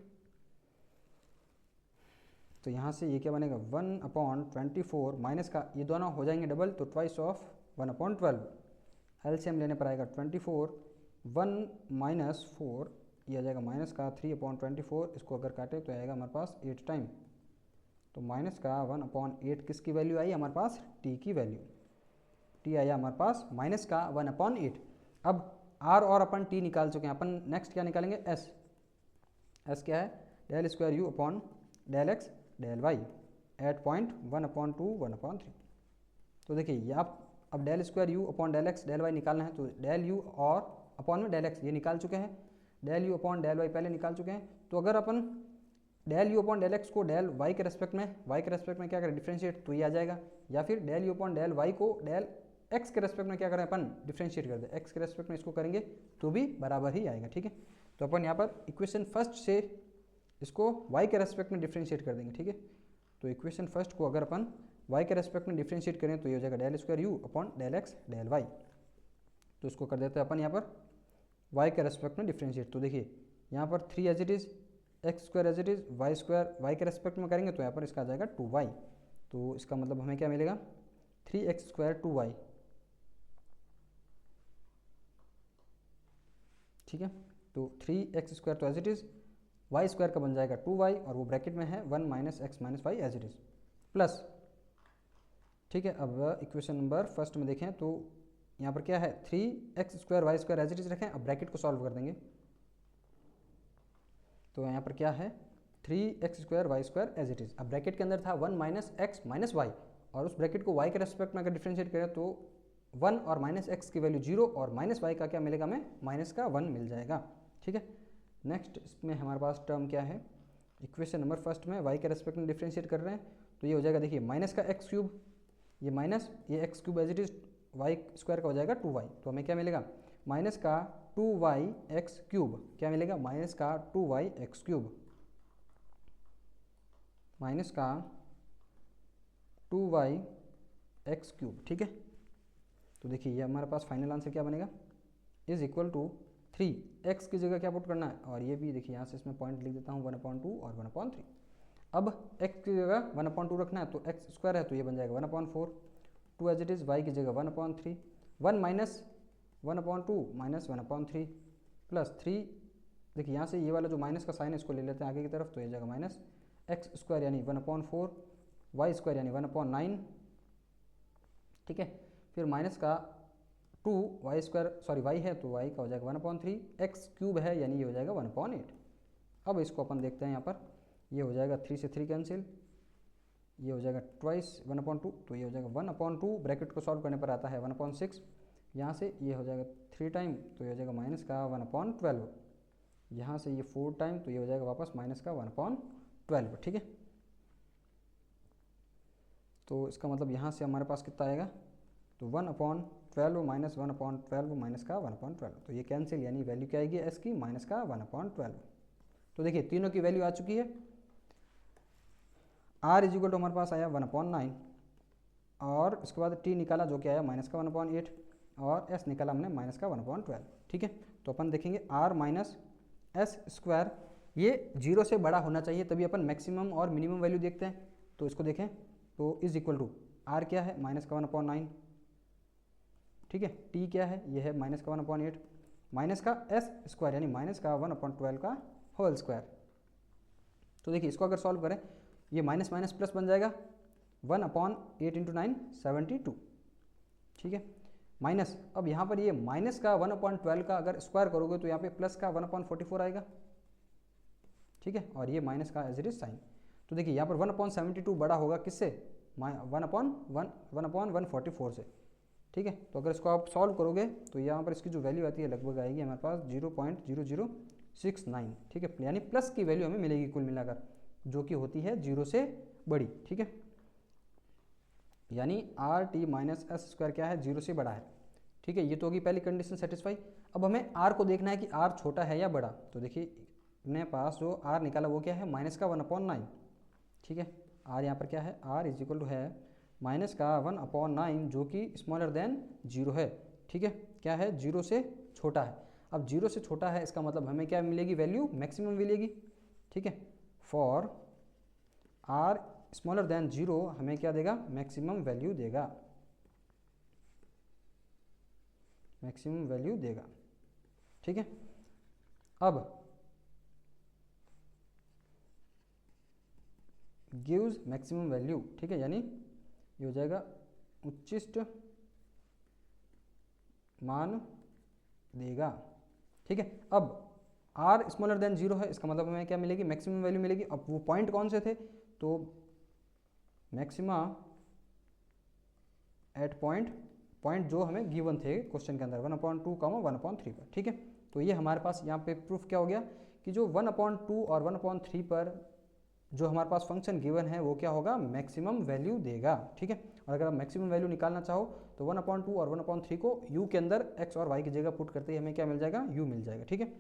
तो यहाँ से ये क्या बनेगा 1/24 माइनस का ये दोनों हो जाएंगे डबल, तो ट्वाइस ऑफ 1/12, एलसीएम लेने पर आएगा 24, 1 माइनस 4 ये आ जाएगा माइनस का 3/24, इसको अगर काटे तो आएगा हमारे पास 8 टाइम, तो माइनस का 1/8 किसकी वैल्यू आई हमारे पास t की वैल्यू, t आया हमारे पास माइनस का 1/8। अब r और अपन t निकाल चुके हैं, अपन नेक्स्ट क्या निकालेंगे s क्या है del square u upon del x del y at point 1/2 1/3। तो देखिए ये आप अब del square u upon del x del y निकालना है, तो डेल यू और अपॉन में डेल एक्स ये निकाल चुके हैं, del u upon del y पहले निकाल चुके हैं। तो अगर अपन del u upon del x को डेल वाई के रेस्पेक्ट में क्या करें डिफ्रेंशिएट, तो ये आ जाएगा, या फिर del u upon del y को डेल एक्स के रेस्पेक्ट में क्या करें अपन डिफ्रेंशिएट कर दें, एक्स के रेस्पेक्ट में इसको करेंगे तो भी बराबर ही आएगा, ठीक है। तो अपन यहाँ पर इक्वेशन फर्स्ट से इसको वाई के रेस्पेक्ट में डिफ्रेंशिएट कर देंगे, ठीक है। तो इक्वेशन फर्स्ट को अगर अपन y के रेस्पेक्ट में डिफ्रेंशिएट करें तो ये हो जाएगा del square u upon del x del y, तो इसको कर देते हैं अपन यहाँ पर y के रेस्पेक्ट में डिफ्रेंशिएट। तो देखिए यहाँ पर 3 as it is x square as it is y square y के रेस्पेक्ट में करेंगे तो यहाँ पर इसका आ जाएगा 2y, तो इसका मतलब हमें क्या मिलेगा 3x स्क्वायर 2y, ठीक है। तो 3x स्क्वायर तो as it is y square का बन जाएगा 2y और वो ब्रैकेट में है 1 minus x minus y as it is plus, ठीक है। अब इक्वेशन नंबर फर्स्ट में देखें तो यहाँ पर क्या है 3x square y square as it is रखें, अब ब्रैकेट को सॉल्व कर देंगे, तो यहाँ पर क्या है 3x square y square as it is, अब ब्रैकेट के अंदर था 1 माइनस एक्स माइनस वाई और उस ब्रैकेट को y के रेस्पेक्ट में अगर डिफ्रेंशिएट करें तो 1 और माइनस एक्स की वैल्यू 0 और माइनस वाई का क्या मिलेगा हमें, माइनस का 1 मिल जाएगा। ठीक है, नेक्स्ट इसमें हमारे पास टर्म क्या है, इक्वेशन नंबर फर्स्ट में वाई के रेस्पेक्ट में डिफ्रेंशिएट कर रहे हैं, तो ये हो जाएगा, देखिए माइनस का एक्स क्यूब, ये माइनस ये x cube as it is y square का हो जाएगा 2y, तो हमें क्या मिलेगा, माइनस का 2y एक्स क्यूब, क्या मिलेगा, माइनस का 2y एक्स क्यूब, माइनस का 2y एक्स क्यूब। ठीक है, तो देखिए ये हमारे पास फाइनल आंसर क्या बनेगा, इज इक्वल टू 3, एक्स की जगह क्या पुट करना है, और ये भी देखिए यहाँ से इसमें पॉइंट लिख देता हूँ 1/2 और 1/3। अब x की जगह 1/2 रखना है, तो एक्स स्क्वायर है तो ये बन जाएगा 1/4, 2 एज इट इज़, y की जगह 1/3, 1 माइनस 1/2 माइनस 1/3 प्लस 3, देखिए यहाँ से ये वाला जो माइनस का साइन है इसको ले लेते हैं आगे की तरफ, तो ये जगह माइनस एक्स स्क्वायर यानी 1/4, वाई स्क्वायर यानी 1/9। ठीक है, फिर माइनस का 2 वाई स्क्वायर, सॉरी वाई है तो वाई का हो जाएगा 1/3, एक्स क्यूब है यानी ये हो जाएगा 1/8। अब इसको अपन देखते हैं यहाँ पर, ये हो जाएगा 3 से 3 कैंसिल, ये हो जाएगा ट्वाइस 1/2, तो ये हो जाएगा 1/2, ब्रैकेट को सॉल्व करने पर आता है 1/6, यहाँ से ये हो जाएगा 3 टाइम, तो ये हो जाएगा माइनस का 1/12, यहाँ से ये 4 टाइम, तो ये हो जाएगा वापस माइनस का 1/12। ठीक है, तो इसका मतलब यहाँ से हमारे पास कितना आएगा, तो 1/12 माइनस 1/12 माइनस का 1/12, तो ये कैंसिल, यानी वैल्यू क्या आएगी एस की, माइनस का 1/12। तो देखिए तीनों की वैल्यू आ चुकी है, r इज इक्वल टू हमारे पास आया 1/9, और उसके बाद t निकाला जो कि आया माइनस का 1/8, और s निकाला हमने माइनस का 1/12। ठीक है, तो अपन देखेंगे r माइनस एस स्क्वायर, ये 0 से बड़ा होना चाहिए तभी अपन मैक्सिमम और मिनिमम वैल्यू देखते हैं, तो इसको देखें, तो इज इक्वल टू r क्या है, माइनस का 1/9। ठीक है, t क्या है, ये है माइनस का 1/8, माइनस का एस स्क्वायर यानी माइनस का 1/12 का होल स्क्वायर। तो देखिए इसको अगर सॉल्व करें, ये माइनस माइनस प्लस बन जाएगा, 1/8 × 9 72। ठीक है, माइनस, अब यहाँ पर ये माइनस का 1/12 का अगर स्क्वायर करोगे तो यहाँ पे प्लस का 1/44 आएगा। ठीक है, और ये माइनस का एज इट इज साइन, तो देखिए यहाँ पर 1/72 बड़ा होगा किससे, 1/144 से। ठीक है, तो अगर इसको आप सॉल्व करोगे तो यहाँ पर इसकी जो वैल्यू आती है लगभग आएगी हमारे पास 0.0069। ठीक है, यानी प्लस की वैल्यू हमें मिलेगी कुल मिलाकर, जो कि होती है 0 से बड़ी। ठीक है, यानी R T minus S square क्या है, 0 से बड़ा है। ठीक है, ये तो होगी पहली कंडीशन सेटिस्फाई। अब हमें आर को देखना है कि आर छोटा है या बड़ा, तो देखिए अपने पास जो आर निकाला वो क्या है, माइनस का 1/9। ठीक है, आर यहाँ पर क्या है, आर इज इक्वल टू है माइनस का 1/9, जो कि स्मॉलर देन 0 है। ठीक है, क्या है, 0 से छोटा है। अब 0 से छोटा है इसका मतलब हमें क्या मिलेगी, वैल्यू मैक्सिमम मिलेगी। ठीक है, फॉर आर स्मॉलर देन 0 हमें क्या देगा, मैक्सिमम वैल्यू देगा, मैक्सिमम वैल्यू देगा। ठीक है, अब गिव्स मैक्सिमम वैल्यू। ठीक है, यानी ये हो जाएगा उच्चिष्ट मान देगा। ठीक है, अब r स्मॉलर देन 0 है, इसका मतलब हमें क्या मिलेगी, मैक्सिमम वैल्यू मिलेगी। अब वो पॉइंट कौन से थे, तो मैक्सिमा एट पॉइंट जो हमें गिवन थे क्वेश्चन के अंदर 1/2, 1/3 पर। ठीक है, तो ये हमारे पास यहाँ पे प्रूफ क्या हो गया कि जो 1/2 और 1/3 पर जो हमारे पास फंक्शन गिवन है वो क्या होगा, मैक्सिमम वैल्यू देगा। ठीक है, और अगर आप मैक्सिमम वैल्यू निकालना चाहो तो 1/2 और 1/3 को u के अंदर x और y की जगह पुट करते ही हमें क्या मिल जाएगा, u मिल जाएगा। ठीक है,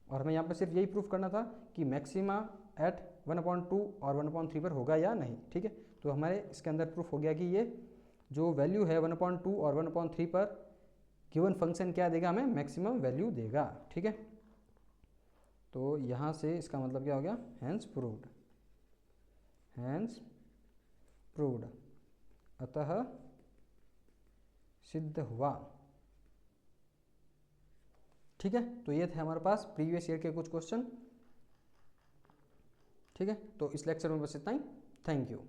और हमें यहाँ पर सिर्फ यही प्रूफ करना था कि मैक्सिमा एट 1/2 और 1/3 पर होगा या नहीं। ठीक है, तो हमारे इसके अंदर प्रूफ हो गया कि ये जो वैल्यू है 1/2 और 1/3 पर गिवन फंक्शन क्या देगा, हमें मैक्सिमम वैल्यू देगा। ठीक है, तो यहाँ से इसका मतलब क्या हो गया, हैंस प्रूव्ड, हैंस प्रूव्ड, अतः सिद्ध हुआ। ठीक है, तो ये थे हमारे पास प्रीवियस ईयर के कुछ क्वेश्चन। ठीक है, तो इस लेक्चर में बस इतना ही। Thank you.